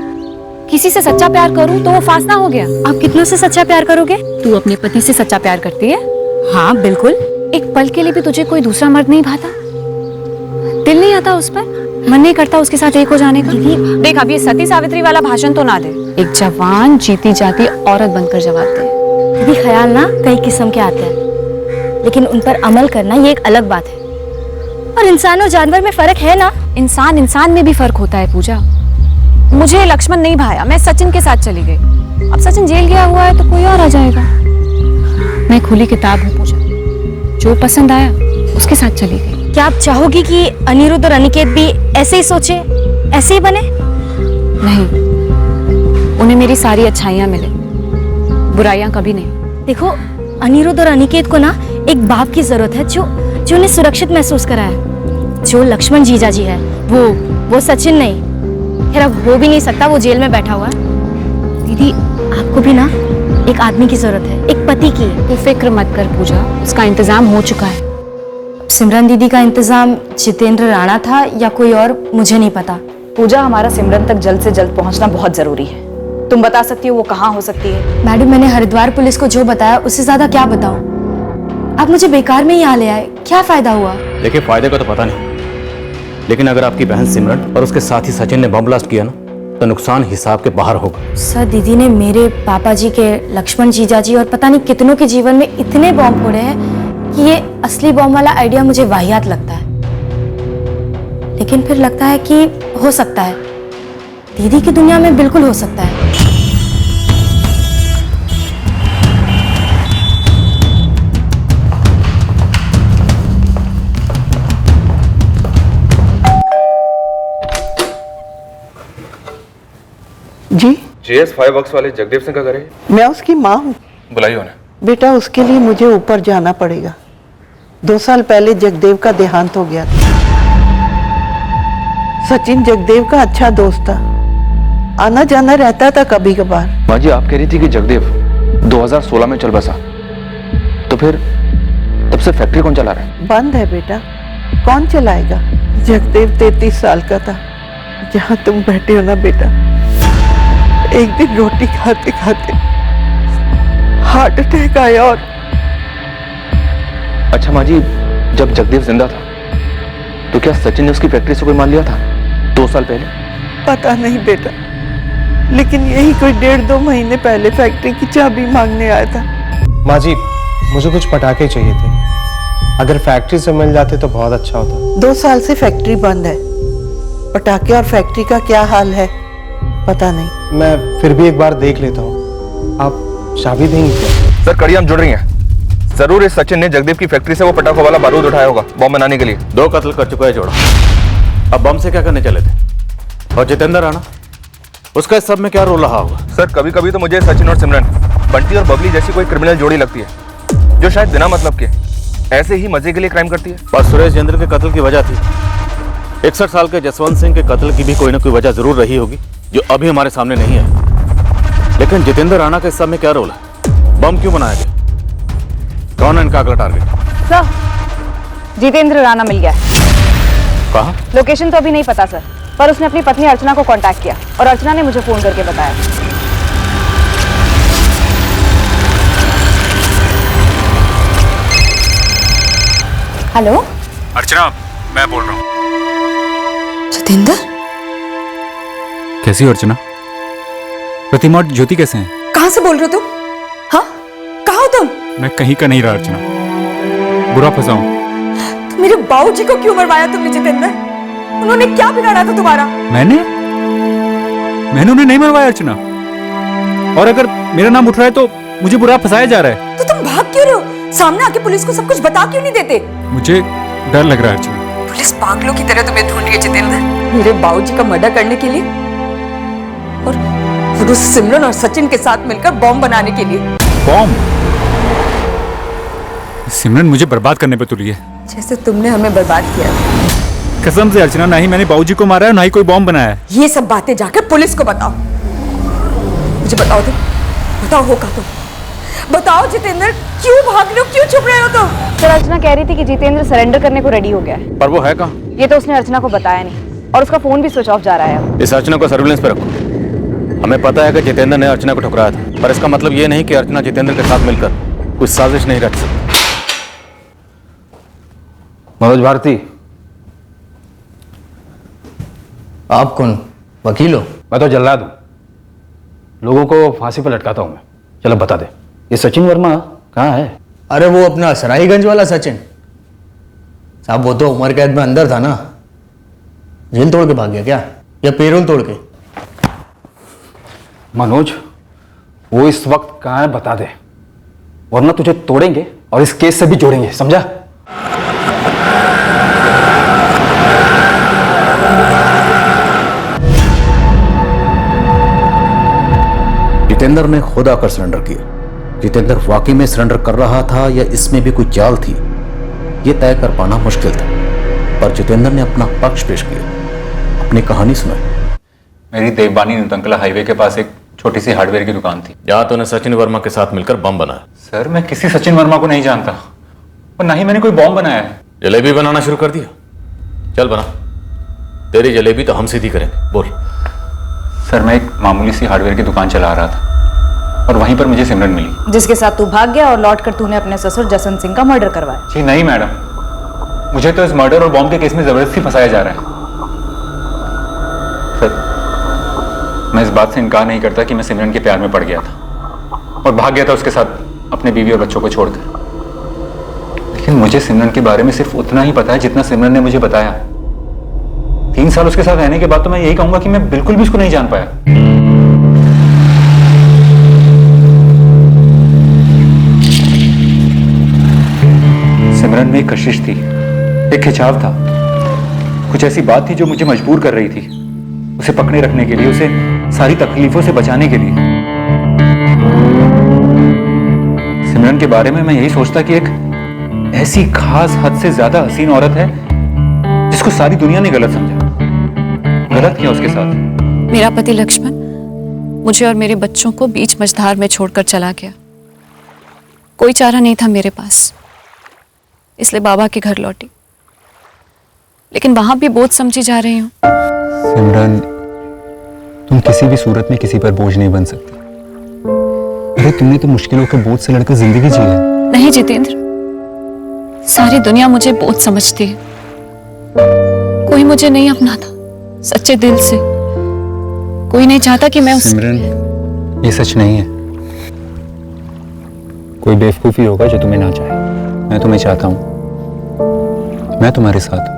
[SPEAKER 9] किसी से सच्चा प्यार करूं तो वो फांसना हो गया।
[SPEAKER 20] आप कितनों से सच्चा प्यार करोगे?
[SPEAKER 9] तू अपने पति से सच्चा प्यार करती है?
[SPEAKER 20] हाँ बिल्कुल।
[SPEAKER 9] एक पल के लिए भी तुझे कोई दूसरा मर्द नहीं भाता? दिल नहीं आता उस पर? मन नहीं करता उसके साथ एक हो जाने का? देख, अब ये सती सावित्री वाला भाषण तो ना दे। एक जवान जीती जाती औरत बनकर जवाब दे।
[SPEAKER 20] दीदी ख्याल ना कई किस्म के आते हैं, लेकिन उन पर अमल करना ये एक अलग बात है। और इंसान और जानवर में फर्क है ना?
[SPEAKER 9] इंसान में भी फर्क होता है पूजा। मुझे लक्ष्मण नहीं भाया, मैं सचिन के साथ चली गई। अब सचिन जेल गया हुआ है तो कोई और आ जाएगा। मैं खुली किताब हूँ पूजा, जो पसंद आया उसके साथ चली गई।
[SPEAKER 20] क्या आप चाहोगी कि अनिरुद्ध और अनिकेत भी ऐसे ही सोचे, ऐसे ही बने?
[SPEAKER 9] नहीं, उन्हें मेरी सारी अच्छाइयाँ मिले, बुराइयाँ कभी नहीं।
[SPEAKER 20] देखो, अनिरुद्ध और अनिकेत को ना एक बाप की जरूरत है जो उन्हें सुरक्षित महसूस कराए। जो लक्ष्मण जीजा जी है वो सचिन नहीं। खैर अब हो भी नहीं सकता, वो जेल में बैठा हुआ है। दीदी आपको भी ना एक आदमी की जरूरत है, एक पति की।
[SPEAKER 9] तू फिक्र मत कर पूजा, उसका इंतजाम हो चुका है।
[SPEAKER 13] सिमरन दीदी का इंतजाम जितेंद्र राणा था या कोई और, मुझे नहीं पता।
[SPEAKER 1] पूजा, हमारा सिमरन तक जल्द से जल्द पहुंचना बहुत जरूरी है। तुम बता सकती हो वो कहाँ हो सकती है?
[SPEAKER 13] मैडम, मैंने हरिद्वार पुलिस को जो बताया उससे ज्यादा क्या बताऊं? आप मुझे बेकार में ही यहाँ ले आए, क्या फायदा हुआ?
[SPEAKER 8] देखिए, फायदे का तो पता नहीं, लेकिन अगर आपकी बहन सिमरन और उसके साथी सचिन ने बम ब्लास्ट किया ना, तो नुकसान हिसाब के बाहर होगा।
[SPEAKER 20] सर दीदी ने मेरे पापा जी के, लक्ष्मण जीजा जी और पता नहीं कितनों के जीवन में इतने बॉम्ब फोड़े हैं कि ये असली बॉम्ब वाला आइडिया मुझे वाहियात लगता है। लेकिन फिर लगता है कि हो सकता है, दीदी की दुनिया में बिल्कुल हो सकता है।
[SPEAKER 22] जी
[SPEAKER 6] JS फायरवर्क्स वाले जगदेव सिंह का घर है?
[SPEAKER 22] मैं उसकी माँ हूँ।
[SPEAKER 6] बुलाइए उन्हें।
[SPEAKER 22] बेटा उसके लिए मुझे ऊपर जाना पड़ेगा। 2 साल पहले जगदेव का देहांत हो गया था। सचिन जगदेव का अच्छा दोस्त था, आना जाना रहता था कभी कभार।
[SPEAKER 10] माँ जी, आप कह रही थी कि जगदेव 2016 में चल बसा, तो फिर तब से फैक्ट्री कौन चला रहा है?
[SPEAKER 22] बंद है बेटा, कौन चलाएगा? जगदेव 33 साल का था। जहाँ तुम बैठे हो ना बेटा, एक दिन रोटी खाते खाते हार्ट अटैक आया और
[SPEAKER 10] अच्छा माँ जी, जब जगदेव जिंदा था तो क्या सचिन ने उसकी फैक्ट्री से कोई माल लिया था 2 साल पहले?
[SPEAKER 22] पता नहीं बेटा, लेकिन यही कोई 1.5-2 महीने पहले फैक्ट्री की चाबी मांगने आया था।
[SPEAKER 5] माँ जी, मुझे कुछ पटाखे चाहिए थे, अगर फैक्ट्री से मिल जाते तो बहुत अच्छा होता।
[SPEAKER 22] 2 साल से फैक्ट्री बंद है। पटाखे और फैक्ट्री का क्या हाल है पता नहीं।
[SPEAKER 5] मैं फिर भी एक बार देख लेता हूँ, आप चाबी देंगे क्या?
[SPEAKER 6] सर कड़ियां जुड़ रही हैं। जरूर इस सचिन ने जगदेव की फैक्ट्री से वो पटाखों वाला बारूद उठाया होगा बॉम्ब बनाने के लिए।
[SPEAKER 8] 2 कत्ल कर चुका है जोड़ा, अब बम से क्या करने चले थे? और जितेंद्र राणा, उसका इस सब में क्या रोल रहा होगा?
[SPEAKER 6] सर कभी कभी तो मुझे सचिन और सिमरन, बंटी और बबली जैसी कोई क्रिमिनल जोड़ी लगती है जो शायद बिना मतलब के ऐसे ही मजे के लिए क्राइम करती है।
[SPEAKER 8] और सुरेश जैंद्र के कत्ल की वजह थी 61 साल के जसवंत सिंह के कत्ल की भी कोई ना कोई वजह जरूर रही होगी जो अभी हमारे सामने नहीं है। लेकिन जितेंद्र राणा का इस सब में क्या रोल है? बम क्यों बनाया गया? कौन है इनका अगला टारगेट?
[SPEAKER 1] सर जितेंद्र राणा मिल गया है।
[SPEAKER 8] कहाँ?
[SPEAKER 1] लोकेशन तो अभी नहीं पता सर, पर उसने अपनी पत्नी अर्चना को कांटेक्ट किया और अर्चना ने मुझे फोन करके बताया।
[SPEAKER 20] हेलो
[SPEAKER 10] अर्चना, मैं बोल रहा हूँ।
[SPEAKER 2] जितेंद्र,
[SPEAKER 10] कैसी हो अर्चना? प्रतिमा और ज्योति कैसे हैं?
[SPEAKER 2] कहाँ से बोल रहे हो तुम? हाँ, कहाँ हो तुम?
[SPEAKER 10] मैं कहीं का नहीं रहा अर्चना, बुरा फंसा हूँ।
[SPEAKER 2] तो मेरे बाबूजी को क्यों मरवाया तुमने जितेंद्र? उन्होंने क्या बिगाड़ा था तुम्हारा?
[SPEAKER 10] मैंने उन्हें नहीं मरवाया अर्चना, और अगर मेरा नाम उठ रहा है तो मुझे बुरा फंसाया जा रहा है।
[SPEAKER 2] तो तुम भाग क्यों रहे हो? सामने आके पुलिस को सब कुछ बता क्यों नहीं देते?
[SPEAKER 10] मुझे डर लग रहा है अर्चना।
[SPEAKER 2] पुलिस पागलों की तरह तुम्हें ढूंढ रही है जितेंद्र, मेरे बाबूजी का मर्डर करने के लिए और उस सिमरन और सचिन के साथ मिलकर बॉम्ब बनाने के लिए।
[SPEAKER 10] बॉम्ब? सिमरन मुझे बर्बाद करने पे तुली है।
[SPEAKER 2] जैसे तुमने हमें बर्बाद किया।
[SPEAKER 10] कसम से अर्चना, ना ही मैंने बाबूजी को मारा है, ना ही कोई बॉम्ब बनाया है।
[SPEAKER 2] ये सब बातें जाकर पुलिस को बताओ। मुझे बताओ तुम, बताओ होगा तुम, बताओ जितेंद्र, क्यों भाग रहे हो, क्यों छुप रहे हो तुम?
[SPEAKER 1] सर अर्चना कह रही थी कि जितेंद्र सरेंडर करने को रेडी हो गया है।
[SPEAKER 8] पर वो है कहाँ?
[SPEAKER 1] ये तो उसने अर्चना को बताया नहीं और उसका फोन भी स्विच ऑफ जा रहा है।
[SPEAKER 8] इस अर्चना को सर्विलेंस पे रखो। हमें पता है कि जितेंद्र ने अर्चना को ठुकराया था, पर इसका मतलब ये नहीं कि अर्चना जितेंद्र के साथ मिलकर कुछ साजिश नहीं रच सकती।
[SPEAKER 10] मनोज भारती,
[SPEAKER 16] आप कौन? वकील हो?
[SPEAKER 10] मैं तो जल्लाद हूँ, लोगों को फांसी पर लटकाता हूँ मैं। चलो बता दे, ये सचिन वर्मा कहाँ है?
[SPEAKER 16] अरे वो अपना सराईगंज वाला सचिन साहब, वो तो उम्र कैद में अंदर था ना। जेल तोड़ के भाग गया क्या, या पेरोल तोड़ के?
[SPEAKER 10] मनोज, वो इस वक्त कहाँ है बता दे, वरना तुझे तोड़ेंगे और इस केस से भी जोड़ेंगे, समझा?
[SPEAKER 8] जितेंद्र ने खुद आकर सरेंडर किया। जितेंद्र वाकई में सरेंडर कर रहा था या इसमें भी कोई चाल थी, यह तय कर पाना मुश्किल था। पर जितेंद्र ने अपना पक्ष पेश किया, अपनी कहानी सुनाई।
[SPEAKER 10] मेरी देवबानी नुतंकला हाईवे के पास एक छोटी सी हार्डवेयर की दुकान थी।
[SPEAKER 8] जहां तूने सचिन वर्मा के साथ मिलकर बम बनाया।
[SPEAKER 10] सर मैं किसी सचिन वर्मा को नहीं जानता, और ना ही मैंने कोई बॉम्ब बनाया है।
[SPEAKER 8] जलेबी बनाना शुरू कर दिया? चल बना, तेरी जलेबी तो हम सीधी करेंगे। बोल।
[SPEAKER 10] सर मैं एक मामूली सी हार्डवेयर की दुकान चला रहा था और वहीं पर मुझे सिमरन मिली,
[SPEAKER 1] जिसके साथ तू भाग गया और लौट कर तूने अपने ससुर जसवंत सिंह का मर्डर करवाया।
[SPEAKER 10] जी नहीं मैडम, मुझे तो इस मर्डर और बॉम्ब के केस में जबरदस्ती फंसाया जा रहा है। मैं इस बात से इनकार नहीं करता कि मैं सिमरन के प्यार में पड़ गया था और भाग गया था उसके साथ अपने बीवी और बच्चों को छोड़कर। लेकिन मुझे सिमरन के बारे में सिर्फ उतना ही पता है जितना सिमरन ने मुझे बताया। 3 साल उसके साथ रहने के बाद तो मैं यही कहूंगा कि मैं बिल्कुल भी उसको नहीं जान पाया। सिमरन में एक कशिश थी, एक खिंचाव था, कुछ ऐसी बात थी जो मुझे मजबूर कर रही थी उसे पकड़े रखने के लिए, उसे सारी तकलीफों से बचाने के लिए। सिमरन के बारे में मैं यही सोचता कि एक ऐसी खास हद से ज्यादा हसीन औरत है जिसको सारी दुनिया ने गलत समझा। गलत किया उसके साथ।
[SPEAKER 9] मेरा पति लक्ष्मण मुझे और मेरे बच्चों को बीच मझधार में छोड़कर चला गया। कोई चारा नहीं था मेरे पास, इसलिए बाबा के घर लौटी, लेकिन वहां भी बोझ समझी जा रही हूँ।
[SPEAKER 10] सिमरन, तुम किसी भी सूरत में किसी पर बोझ नहीं बन सकती। अरे तुमने तो मुश्किलों के बोझ से लड़कर जिंदगी जी है।
[SPEAKER 9] नहीं जितेंद्र, सारी दुनिया मुझे बोझ समझती है। कोई मुझे नहीं अपनाता सच्चे दिल से। कोई नहीं चाहता कि मैं
[SPEAKER 10] सिमरन, ये सच नहीं है। कोई बेवकूफी होगा जो तुम्हें ना चाहे। मैं तुम्हें चाहता हूं, मैं तुम्हारे साथ हूं।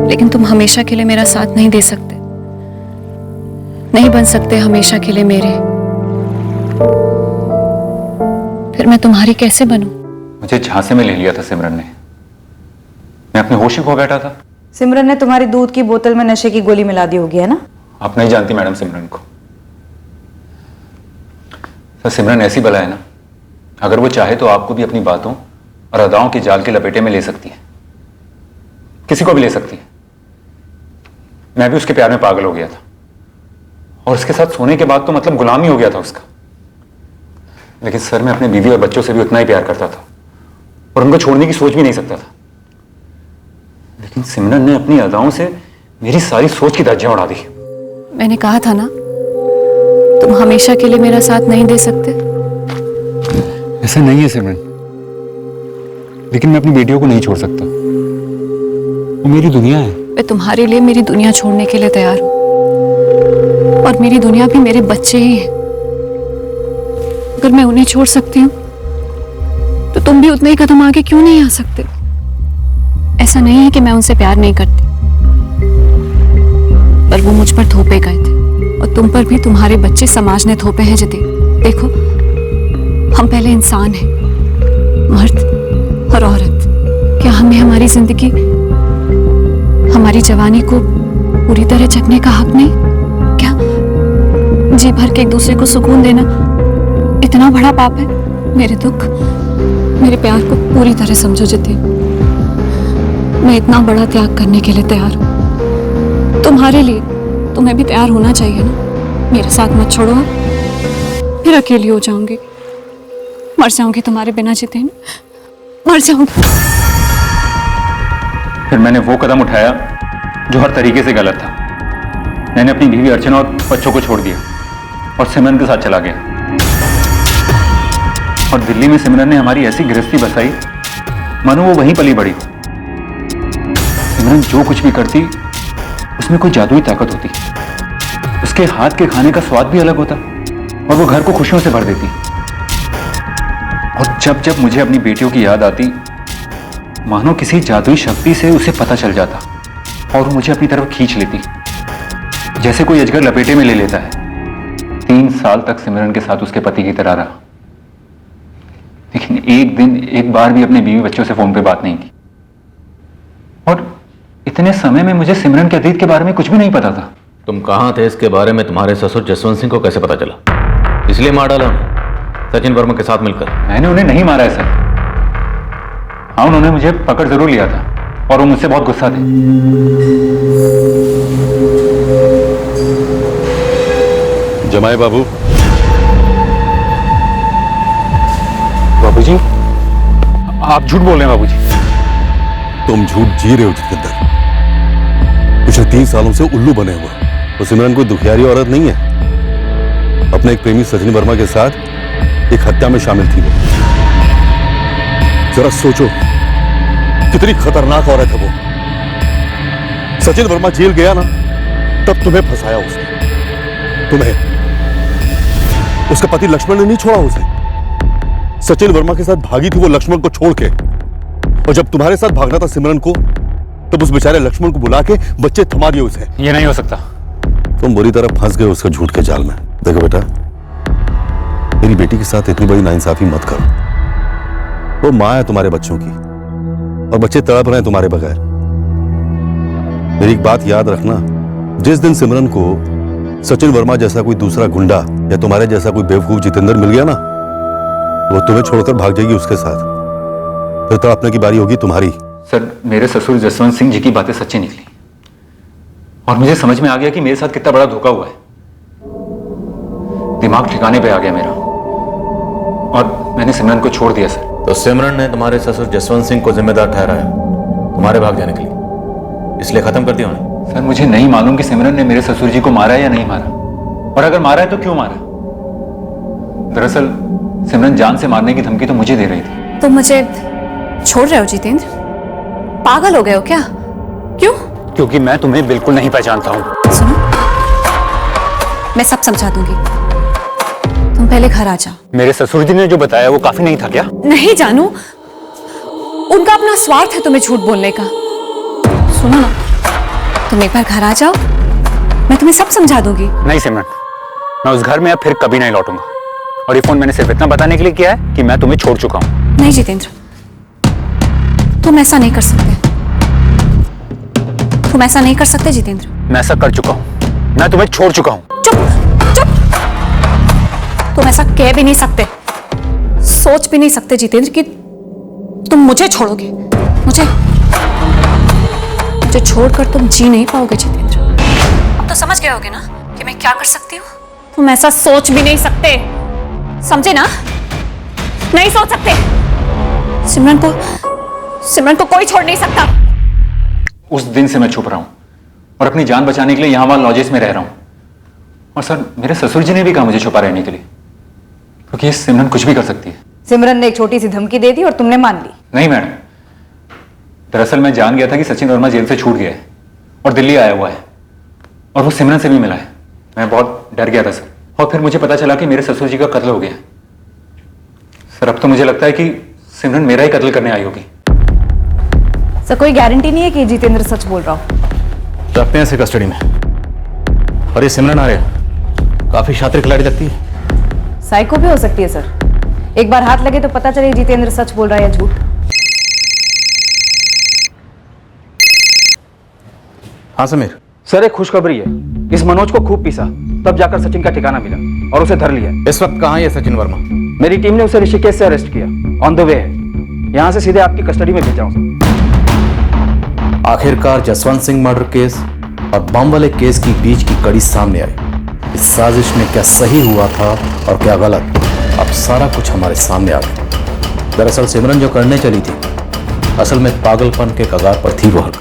[SPEAKER 9] लेकिन तुम हमेशा के लिए मेरा साथ नहीं दे सकते, नहीं बन सकते हमेशा के लिए मेरे। फिर मैं तुम्हारी कैसे बनूं?
[SPEAKER 10] मुझे झांसे में ले लिया था सिमरन ने। मैं अपने होश ही खो बैठा था।
[SPEAKER 1] सिमरन ने तुम्हारी दूध की बोतल में नशे की गोली मिला दी होगी, है ना?
[SPEAKER 10] आप नहीं जानती मैडम सिमरन को। तो सिमरन ऐसी बला है ना, अगर वो चाहे तो आपको भी अपनी बातों और अदाओं के जाल के लपेटे में ले सकती है। किसी को भी ले सकती है। मैं भी उसके प्यार में पागल हो गया था और उसके साथ सोने के बाद तो मतलब गुलामी हो गया था उसका। लेकिन सर, मैं अपने बीवी और बच्चों से भी उतना ही प्यार करता था और उनको छोड़ने की सोच भी नहीं सकता था। लेकिन सिमरन ने अपनी अदाओं से मेरी सारी सोच की धज्जियां उड़ा दी।
[SPEAKER 9] मैंने कहा था ना, तुम हमेशा के लिए मेरा साथ नहीं दे सकते।
[SPEAKER 10] ऐसा नहीं है सिमरन, लेकिन मैं अपनी बेटियों को नहीं छोड़ सकता। वो मेरी दुनिया है।
[SPEAKER 9] मैं तुम्हारे लिए मेरी दुनिया छोड़ने के लिए तैयार हूं, और मेरी दुनिया भी मेरे बच्चे ही हैं। अगर मैं उन्हें छोड़ सकती हूँ तो तुम भी उतने ही कदम आगे क्यों नहीं आ सकते? ऐसा नहीं है कि मैं उनसे प्यार नहीं करती, पर वो मुझ पर थोपे गए थे और तुम पर भी तुम्हारे बच्चे समाज ने थोपे हैं। जिते देखो, हम पहले इंसान हैं, मर्द और औरत। क्या हमें हमारी जिंदगी, हमारी जवानी को पूरी तरह चखने का हक नहीं? क्या जी भर के एक दूसरे को सुकून देना इतना बड़ा पाप है? मेरे दुख, मेरे प्यार को पूरी तरह समझो जिते। मैं इतना बड़ा त्याग करने के लिए तैयार हूं तुम्हारे लिए। तुम्हें भी तैयार होना चाहिए ना। मेरे साथ मत छोड़ो, फिर अकेली हो जाऊंगी, मर जाऊंगी तुम्हारे बिना जिते, मर जाऊंगी।
[SPEAKER 10] फिर मैंने वो कदम उठाया जो हर तरीके से गलत था। मैंने अपनी बीवी अर्चना और बच्चों को छोड़ दिया और सिमरन के साथ चला गया। और दिल्ली में सिमरन ने हमारी ऐसी गृहस्थी बसाई मानो वो वहीं पली बड़ी। सिमरन जो कुछ भी करती उसमें कोई जादुई ताकत होती। उसके हाथ के खाने का स्वाद भी अलग होता और वो घर को खुशियों से भर देती। और जब जब मुझे अपनी बेटियों की याद आती, मानो किसी जादुई शक्ति से उसे पता चल जाता और वो मुझे अपनी तरफ खींच लेती, जैसे कोई अजगर लपेटे में ले लेता है। 3 साल तक सिमरन के साथ उसके पति की तरह रहा, लेकिन एक दिन एक बार भी अपने बीवी बच्चों से फोन पे बात नहीं की। और इतने समय में मुझे सिमरन के अतीत के बारे में कुछ भी नहीं पता था।
[SPEAKER 7] तुम कहां थे इसके बारे में तुम्हारे ससुर जसवंत सिंह को कैसे पता चला? इसलिए मार डाला उन्हें सचिन वर्मा के साथ मिलकर?
[SPEAKER 10] मैंने उन्हें नहीं मारा है सर। हाँ, उन्होंने मुझे पकड़ जरूर लिया था और वो मुझसे बहुत गुस्सा थे।
[SPEAKER 4] जमाए बाबू।
[SPEAKER 10] बाबूजी, आप झूठ बोल रहे हैं बाबूजी।
[SPEAKER 4] तुम झूठ जी रहे हो जितेंद्र। पिछले 3 सालों से उल्लू बने हुए। वो सिमरन कोई दुखियारी औरत नहीं है। अपने एक प्रेमी सचिन वर्मा के साथ एक हत्या में शामिल थी वो। जरा सोचो कितनी खतरनाक औरत है वो। सचिन वर्मा जेल गया ना, तब तुम्हें फंसाया उसने, तुम्हें। उसका पति लक्ष्मण ने नहीं छोड़ा उसे। सचिन वर्मा के साथ भागी थी वो लक्ष्मण को छोड़ के, और जब तुम्हारे साथ भागना था सिमरन को, तब उस बेचारे लक्ष्मण को बुला के बच्चे थमा दिए उसे।
[SPEAKER 10] ये नहीं हो सकता।
[SPEAKER 4] तुम बुरी तरह फंस गए उसके झूठ के जाल में। देखो बेटा, मेरी बेटी के साथ इतनी बड़ी नाइंसाफी मत करो। वो माँ है तुम्हारे बच्चों की, और बच्चे तड़प रहे हैं तुम्हारे बगैर। मेरी एक बात याद रखना, जिस दिन सिमरन को सचिन वर्मा जैसा कोई दूसरा गुंडा या तुम्हारे जैसा कोई बेवकूफ जितेंद्र मिल गया ना, वो तुम्हें छोड़कर भाग जाएगी उसके साथ। फिर तड़पने की बारी होगी तुम्हारी।
[SPEAKER 10] सर, मेरे ससुर जसवंत सिंह जी की बातें सच्ची निकली, और मुझे समझ में आ गया कि मेरे साथ कितना बड़ा धोखा हुआ है। दिमाग ठिकाने पे आ गया मेरा, और मैंने सिमरन को छोड़ दिया सर।
[SPEAKER 7] तो सिमरन ने तुम्हारे ससुर जसवंत सिंह को जिम्मेदार ठहराया तुम्हारे भाग जाने के लिए, इसलिए खत्म कर दिया उन्हें।
[SPEAKER 10] सर, मुझे नहीं मालूम कि सिमरन ने मेरे ससुर जी को मारा है या नहीं मारा, और अगर मारा है तो क्यों मारा। दरअसल सिमरन जान से मारने की धमकी तो मुझे दे रही थी।
[SPEAKER 9] तुम मुझे छोड़ रहे हो जितेंद्र? पागल हो गए हो क्या? क्यों?
[SPEAKER 10] क्योंकि मैं तुम्हें बिल्कुल नहीं पहचानता हूं।
[SPEAKER 9] सुनो, मैं सब समझा दूंगी, तुम पहले घर आ जाओ।
[SPEAKER 10] मेरे ससुर जी ने जो बताया वो काफी नहीं था क्या?
[SPEAKER 9] नहीं जानू, उनका अपना स्वार्थ है तुम्हें झूठ बोलने का। सुनो ना, तुम एक बार घर आ जाओ, मैं तुम्हें सब समझा दूंगी।
[SPEAKER 10] नहीं सिमरन, मैं उस घर में अब फिर कभी नहीं लौटूंगा, और ये फोन मैंने सिर्फ इतना बताने के लिए किया है कि मैं तुम्हें छोड़ चुका हूं।
[SPEAKER 9] नहीं जितेंद्र, तुम ऐसा नहीं कर सकते। तुम ऐसा नहीं कर सकते जितेंद्र।
[SPEAKER 10] मैं ऐसा कर चुका हूं, मैं तुम्हें छोड़ चुका हूं।
[SPEAKER 9] तुम ऐसा कह भी नहीं सकते, सोच भी नहीं सकते जितेंद्र कि तुम मुझे छोड़ोगे। मुझे छोड़कर तुम जी नहीं पाओगे जितेंद्र। अब तो समझ गए होगे ना कि मैं क्या कर सकती हूँ। तुम ऐसा सोच भी नहीं सकते, समझे ना? नहीं सोच सकते। सिमरन को कोई छोड़ नहीं सकता।
[SPEAKER 10] उस दिन से मैं छुप रहा हूं, और अपनी जान बचाने के लिए यहां वहां लॉजेस में रह रहा हूं। और सर, मेरे ससुर जी ने भी कहा मुझे छुपा रहने के लिए, क्योंकि सिमरन कुछ भी कर सकती है।
[SPEAKER 1] सिमरन ने एक छोटी सी धमकी दे दी और तुमने मान ली।
[SPEAKER 10] नहीं मैडम, दरअसल मैं जान गया था कि सचिन वर्मा जेल से छूट गया है और दिल्ली आया हुआ है, और वो सिमरन से भी मिला है। मैं बहुत डर गया था सर, और फिर मुझे पता चला कि मेरे ससुर जी का कत्ल हो गया। सर, अब तो मुझे लगता है कि सिमरन मेरा ही कत्ल करने आई होगी।
[SPEAKER 1] सर, कोई गारंटी नहीं है कि जितेंद्र सच बोल रहा हो।
[SPEAKER 8] रखते हैं इसे कस्टडी में। और ये सिमरन आर्य काफी शातिर खिलाड़ी लगती है।
[SPEAKER 1] साइको भी हो सकती है सर। एक बार हाथ लगे तो पता चले जितेंद्र सच बोल रहा है या झूठ।
[SPEAKER 8] हाँ समीर।
[SPEAKER 10] सर, एक खुशखबरी है। इस मनोज को खूब पीसा, तब जाकर सचिन का ठिकाना मिला और उसे धर लिया।
[SPEAKER 8] इस वक्त कहाँ है सचिन वर्मा?
[SPEAKER 10] मेरी टीम ने उसे ऋषिकेश से अरेस्ट किया, ऑन द वे है। यहां से सीधे आपकी कस्टडी में भेज रहा हूं।
[SPEAKER 8] आखिरकार जसवंत सिंह मर्डर केस और बम वाले केस की बीच की कड़ी सामने आई। इस साजिश में क्या सही हुआ था और क्या गलत, अब सारा कुछ हमारे सामने आ गया। दरअसल सिमरन जो करने चली थी, असल में पागलपन के कगार पर थी वह।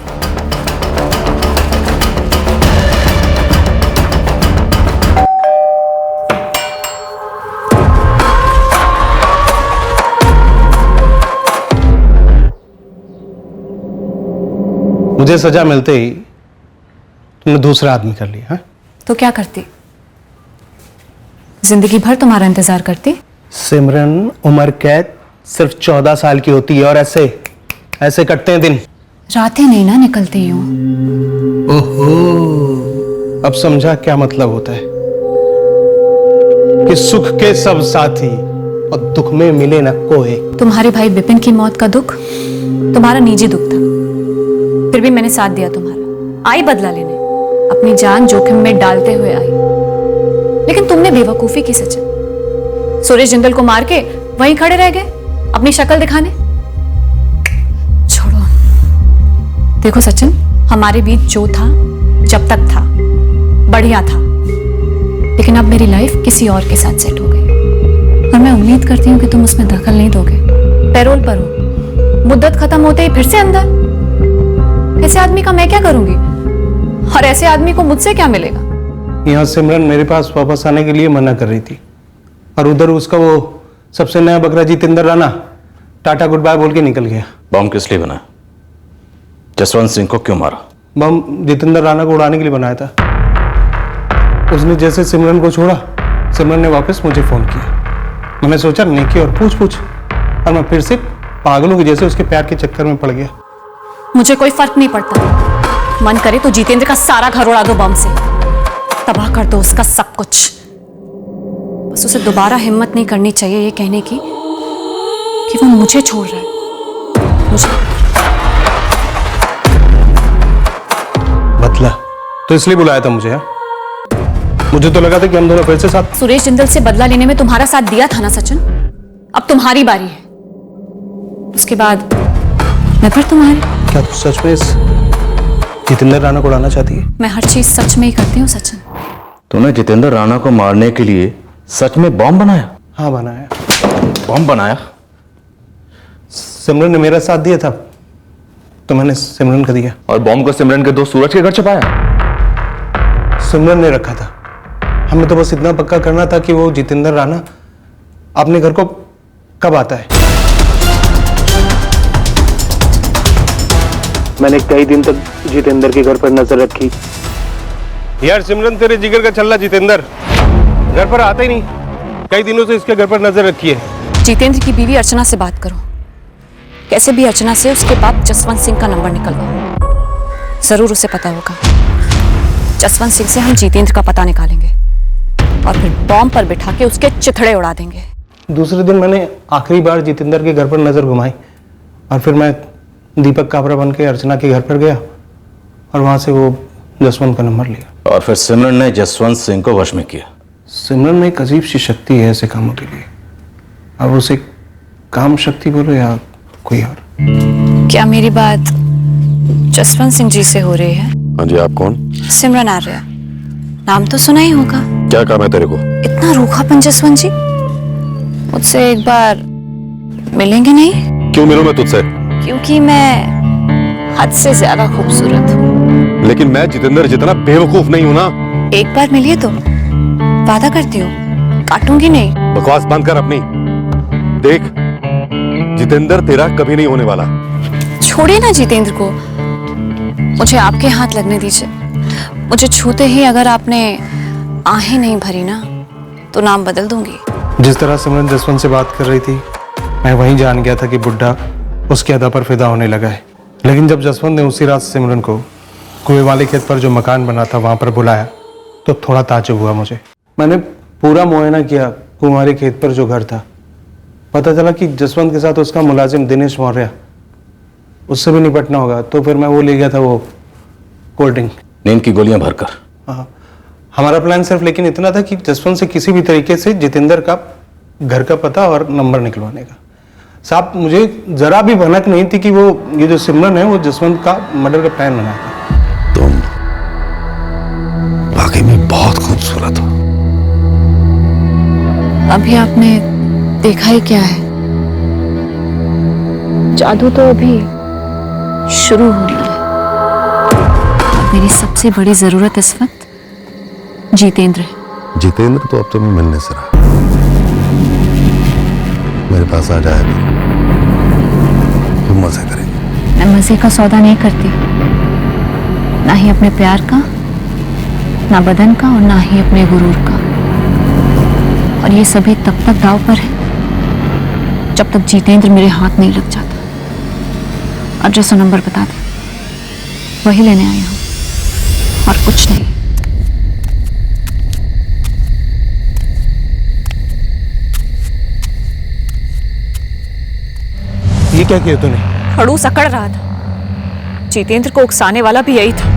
[SPEAKER 5] मुझे सजा मिलते ही तुमने दूसरा आदमी कर लिया।
[SPEAKER 9] तो क्या करती? जिंदगी भर तुम्हारा इंतजार करती।
[SPEAKER 5] सिमरन, उम्र कैद सिर्फ 14 साल की होती है, और ऐसे कटते हैं दिन।
[SPEAKER 9] रातें नहीं ना निकलती यूं।
[SPEAKER 5] ओहो, अब समझा क्या मतलब होता है कि सुख के सब साथी और दुख में मिले न कोई।
[SPEAKER 9] तुम्हारे भाई विपिन की मौत का दुख तुम्हारा निजी दुख था, फिर भी मैंने साथ दिया तुम्हारा। आई बदला लेने, अपनी जान जोखिम में डालते हुए आई। लेकिन तुमने बेवकूफी की सचिन। सुरेश जिंदल को मार के वहीं खड़े रह गए अपनी शक्ल दिखाने। छोड़ो। देखो सचिन, हमारे बीच जो था जब तक था बढ़िया था, लेकिन अब मेरी लाइफ किसी और के साथ सेट हो गई, और मैं उम्मीद करती हूँ कि तुम उसमें दखल नहीं दोगे। पैरोल पर हो, मुद्दत खत्म होते ही फिर से अंदर। ऐसे आदमी का मैं क्या करूंगी, और ऐसे आदमी को मुझसे क्या मिलेगा?
[SPEAKER 5] यहाँ सिमरन मेरे पास वापस आने के लिए मना कर रही थी, और उधर उसका वो सबसे नया बकरा Jitendra Rana ta-ta goodbye बोल के निकल गया।
[SPEAKER 8] बम किस लिए बनाया? जसवंत सिंह को क्यों मारा?
[SPEAKER 5] बम जितेंद्र राणा को उड़ाने के लिए बनाया था। उसने जैसे सिमरन को छोड़ा, सिमरन ने वापस मुझे फोन किया। मैंने सोचा नेकी और पूछ और मैं फिर से पागलों की जैसे उसके प्यार के चक्कर में पड़ गया।
[SPEAKER 9] मुझे कोई फर्क नहीं पड़ता। मन करे तो जितेंद्र का सारा घर उड़ा दो बम से, तबाह कर दो उसका सब कुछ। बस उसे दोबारा हिम्मत नहीं करनी चाहिए ये कहने की कि वो मुझे छोड़ रहा है। मुझे
[SPEAKER 5] बदला तो इसलिए बुलाया था मुझे? मुझे तो लगा था कि हम दोनों फिर से साथ।
[SPEAKER 9] सुरेश जिंदल से बदला लेने में तुम्हारा साथ दिया था ना सचिन, अब तुम्हारी बारी है। उसके बाद मैं फिर तुम्हारी।
[SPEAKER 5] क्या तू सच में इस जितेंद्र राणा को उड़ाना चाहती है?
[SPEAKER 9] मैं हर चीज सच में ही करती हूँ सचिन।
[SPEAKER 8] तूने जितेंद्र राणा को मारने के लिए सच में बॉम्ब बनाया?
[SPEAKER 5] हाँ बनाया।
[SPEAKER 8] बॉम्ब बनाया?
[SPEAKER 5] सिमरन ने मेरा साथ दिया था तो मैंने सिमरन का दिया।
[SPEAKER 6] और बॉम्ब को सिमरन के दोस्त सूरज के घर छुपाया?
[SPEAKER 5] सिमरन ने रखा था। हमें तो बस इतना पक्का करना था कि वो जितेंद्र राणा अपने घर को कब आता है। मैंने कई दिन तक जितेंद्र के घर पर नजर रखी। यार सिमरन तेरे जिगर का छल्ला जितेंद्र घर पर आता ही नहीं। कई दिनों से इसके घर पर नजर रखी है।
[SPEAKER 9] जितेंद्र की बीवी अर्चना से बात करो, कैसे भी अर्चना से उसके बाप जसवंत सिंह का नंबर निकलवाओ। जरूर उसे पता होगा। जसवंत सिंह से हम जितेंद्र का पता निकालेंगे और फिर बॉम्ब पर बिठा के उसके चिथड़े उड़ा देंगे।
[SPEAKER 5] दूसरे दिन मैंने आखिरी बार जितेंद्र के घर पर नजर घुमाई और फिर मैं दीपक काबरा बन के अर्चना के घर पर गया और वहां से वो जसवंत का नंबर लिया।
[SPEAKER 8] और फिर सिमरन ने जसवंत सिंह को वश में किया।
[SPEAKER 5] सिमरन में एक अजीब सी शक्ति है ऐसे कामों के लिए। अब उसे काम शक्ति बोलो या कोई और।
[SPEAKER 9] क्या मेरी बात जसवंत सिंह जी से हो रही है?
[SPEAKER 4] हाँ जी, आप कौन?
[SPEAKER 9] सिमरन आर्य, नाम तो सुना ही होगा।
[SPEAKER 4] क्या काम है तेरे को?
[SPEAKER 9] इतना रूखापन जसवंत जी, मुझसे एक बार मिलेंगे नहीं?
[SPEAKER 4] क्यों मिलूं मैं तुझसे?
[SPEAKER 9] क्योंकि मैं हद से ज्यादा खूबसूरत हूँ।
[SPEAKER 4] लेकिन मैं जितेंद्र जितना बेवकूफ नहीं हूं ना।
[SPEAKER 9] एक बार मिलिए तो वादा करती हूँ, काटूंगी नहीं।
[SPEAKER 4] बकवास बंद कर अपनी। देख, जितेंद्र तेरा कभी नहीं होने वाला।
[SPEAKER 9] छोड़िए ना जितेंद्र को, मुझे आपके हाथ लगने दीजिए। मुझे छूते ही अगर आपने आहें नहीं भरी ना तो नाम बदल दूंगी।
[SPEAKER 5] जिस तरह सिमरन जसवंत से बात कर रही थी, मैं वहीं जान गया था कि बुड्ढा उसकी अदा पर फिदा होने लगा है। लेकिन जब जसवंत ने उसी रात सिमरन को कुएं वाले खेत पर जो मकान बना था वहां पर बुलाया तो थोड़ा ताज्जुब हुआ मुझे। मैंने पूरा मुआयना किया कुमारी खेत पर जो घर था। पता चला कि जसवंत के साथ उसका मुलाजिम दिनेश मौर्य, उससे भी निपटना होगा। तो फिर मैं वो ले गया था, वो कोल्ड ड्रिंक,
[SPEAKER 8] नींद की गोलियां भरकर।
[SPEAKER 5] हाँ, हमारा प्लान सिर्फ लेकिन इतना था कि जसवंत से किसी भी तरीके से जितेंद्र का घर का पता और नंबर निकलवाने का। साहब, मुझे जरा भी भनक नहीं थी कि वो ये जो सिमरन है वो जसवंत का मर्डर का प्लान बनाया था।
[SPEAKER 4] तुम वाकई में बहुत खूबसूरत हो।
[SPEAKER 9] अभी आपने देखा ही क्या है, जादू तो अभी शुरू होना है। मेरी सबसे बड़ी जरूरत इस वक्त जितेंद्र है।
[SPEAKER 4] जितेंद्र तो अब तुम्हें मिलने से रहा। मेरे पास आ जाएगा, तुम मजे करेंगे।
[SPEAKER 9] मैं मजे का सौदा नहीं करती, ना ही अपने प्यार का, ना बदन का और ना ही अपने गुरूर का। और ये सभी तब तक दाव पर है जब तक जितेंद्र मेरे हाथ नहीं लग जाता। एड्रेस और नंबर बता दे, वही लेने आई हूं और कुछ नहीं।
[SPEAKER 5] ये क्या किया तूने?
[SPEAKER 9] खड़ूस अकड़ रहा था। जितेंद्र को उकसाने वाला भी यही था।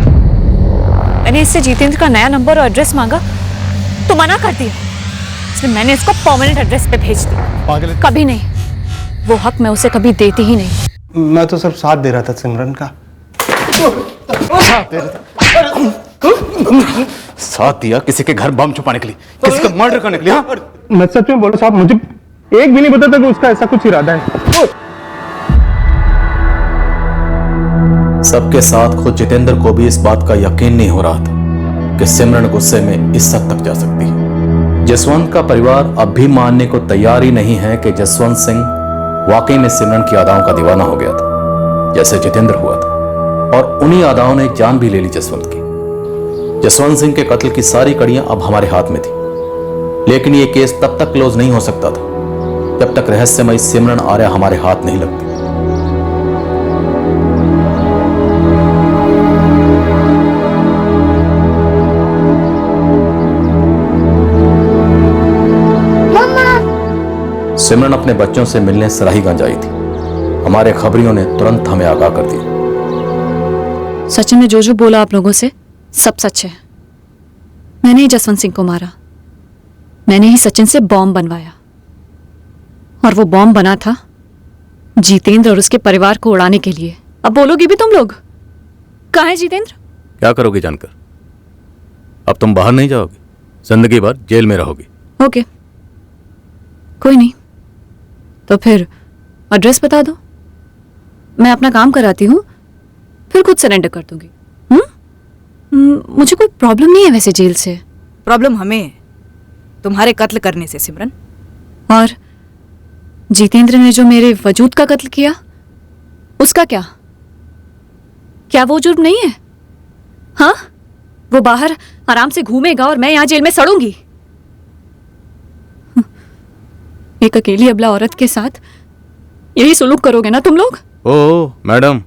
[SPEAKER 9] मैंने इससे जितेंद्र का नया नंबर और एड्रेस मांगा तो मना कर दिया। इसलिए मैंने इसको परमानेंट एड्रेस पे भेज दिया। कभी नहीं, वो हक मैं उसे कभी देती ही नहीं।
[SPEAKER 5] मैं तो सिर्फ साथ दे रहा था सिमरन का।
[SPEAKER 8] साथ दिया किसी के घर बम छुपाने के लिए, किसी का मर्डर करने के लिए? हाँ?
[SPEAKER 5] मैं सच में बोलो साहब, मुझे एक भी नहीं पता था कि उसका ऐसा कुछ इरादा है।
[SPEAKER 8] सबके साथ खुद जितेंद्र को भी इस बात का यकीन नहीं हो रहा था कि सिमरन गुस्से में इस हद तक जा सकती है। जसवंत का परिवार अब भी मानने को तैयार ही नहीं है कि जसवंत सिंह वाकई में सिमरन की अदाओं का दीवाना हो गया था, जैसे जितेंद्र हुआ था। और उन्हीं अदाओं ने जान भी ले ली जसवंत की। जसवंत सिंह के कत्ल की सारी कड़ियां अब हमारे हाथ में थी, लेकिन यह केस तब तक क्लोज नहीं हो सकता था जब तक रहस्यमयी सिमरन आर्या हमारे हाथ नहीं लगती। सिमरन अपने बच्चों से मिलने सराहीगंज आई थी। हमारे खबरियों ने तुरंत हमें आगाह कर दिया।
[SPEAKER 9] सचिन ने जो बोला आप लोगों से सब सच है। मैंने ही जसवंत सिंह को मारा, मैंने ही सचिन से बॉम्ब बनवाया, और वो बॉम्ब बना था जितेंद्र और उसके परिवार को उड़ाने के लिए। अब बोलोगी भी तुम लोग? कहाँ है जितेंद्र?
[SPEAKER 8] क्या करोगे जानकर? अब तुम बाहर नहीं जाओगे, जिंदगी भर जेल में रहोगी।
[SPEAKER 9] ओके, कोई नहीं, तो फिर एड्रेस बता दो, मैं अपना काम कराती हूँ, फिर खुद सरेंडर कर दूंगी। मुझे कोई प्रॉब्लम नहीं है वैसे जेल से।
[SPEAKER 1] प्रॉब्लम हमें है तुम्हारे कत्ल करने से सिमरन।
[SPEAKER 9] और जितेंद्र ने जो मेरे वजूद का कत्ल किया, उसका क्या? क्या वो जुर्म नहीं है? हाँ, वो बाहर आराम से घूमेगा और मैं यहां जेल में सड़ूंगी। एक अकेली अबला औरत के साथ यही सुलूक करोगे ना तुम लोग?
[SPEAKER 8] ओ मैडम,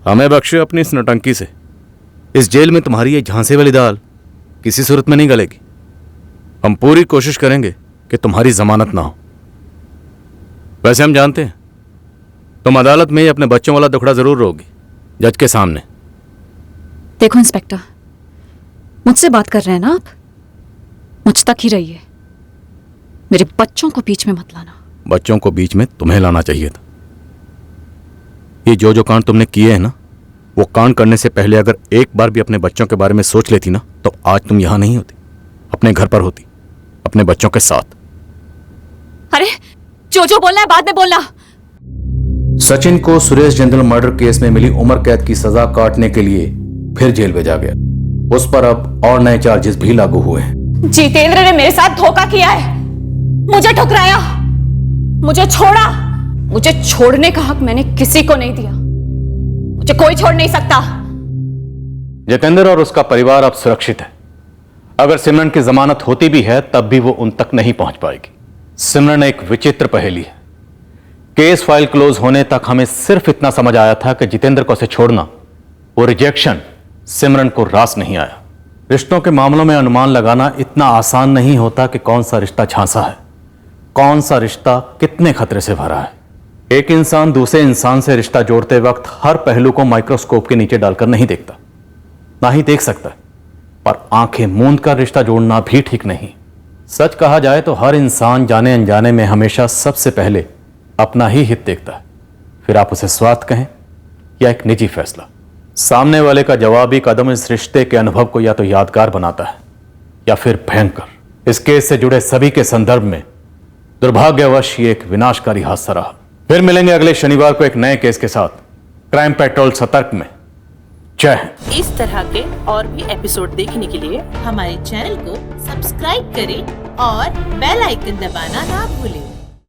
[SPEAKER 8] हमें बख्शे अपनी इस नौटंकी से। इस जेल में तुम्हारी ये झांसे वाली दाल किसी सूरत में नहीं गलेगी। हम पूरी कोशिश करेंगे कि तुम्हारी जमानत ना हो। वैसे हम जानते हैं तुम अदालत में ही अपने बच्चों वाला दुखड़ा जरूर रोगी, जज के सामने।
[SPEAKER 9] देखो इंस्पेक्टर, मुझसे बात कर रहे हैं ना आप, मुझ तक ही रहिए, मेरे बच्चों को बीच में मत लाना।
[SPEAKER 8] बच्चों को बीच में तुम्हें लाना चाहिए था। ये जो कांड तुमने किए हैं ना, वो कांड करने से पहले अगर एक बार भी अपने बच्चों के बारे में सोच लेती ना, तो आज तुम यहां नहीं होती, अपने घर पर होती, अपने बच्चों के साथ।
[SPEAKER 9] अरे जो बोलना है बाद में बोलना।
[SPEAKER 8] सचिन को सुरेश जिंदल मर्डर केस में मिली उम्र कैद की सजा काटने के लिए फिर जेल भेजा गया। उस पर अब और नए चार्जेस भी लागू हुए हैं।
[SPEAKER 9] जितेंद्र ने मेरे साथ धोखा किया है, मुझे ठुकराया, मुझे छोड़ा। मुझे छोड़ने का हक मैंने किसी को नहीं दिया, मुझे कोई छोड़ नहीं सकता।
[SPEAKER 8] जितेंद्र और उसका परिवार अब सुरक्षित है। अगर सिमरन की जमानत होती भी है तब भी वो उन तक नहीं पहुंच पाएगी। सिमरन एक विचित्र पहेली है। केस फाइल क्लोज होने तक हमें सिर्फ इतना समझ आया था कि जितेंद्र को उसे छोड़ना, वो रिजेक्शन, सिमरन को रास नहीं आया। रिश्तों के मामलों में अनुमान लगाना इतना आसान नहीं होता कि कौन सा रिश्ता झांसा है, कौन सा रिश्ता कितने खतरे से भरा है। एक इंसान दूसरे इंसान से रिश्ता जोड़ते वक्त हर पहलू को माइक्रोस्कोप के नीचे डालकर नहीं देखता, ना ही देख सकता, पर आंखें मूंद कर रिश्ता जोड़ना भी ठीक नहीं। सच कहा जाए तो हर इंसान जाने अनजाने में हमेशा सबसे पहले अपना ही हित देखता है, फिर आप उसे स्वार्थ कहें या एक निजी फैसला। सामने वाले का जवाबी कदम इस रिश्ते के अनुभव को या तो यादगार बनाता है या फिर भयंकर। इस केस से जुड़े सभी के संदर्भ में दुर्भाग्यवश ये एक विनाशकारी हादसा रहा। फिर मिलेंगे अगले शनिवार को एक नए केस के साथ क्राइम पेट्रोल सतर्क में। जय हिंद।
[SPEAKER 15] इस तरह के और भी एपिसोड देखने के लिए हमारे चैनल को सब्सक्राइब करें और बेल आइकन दबाना ना भूलें।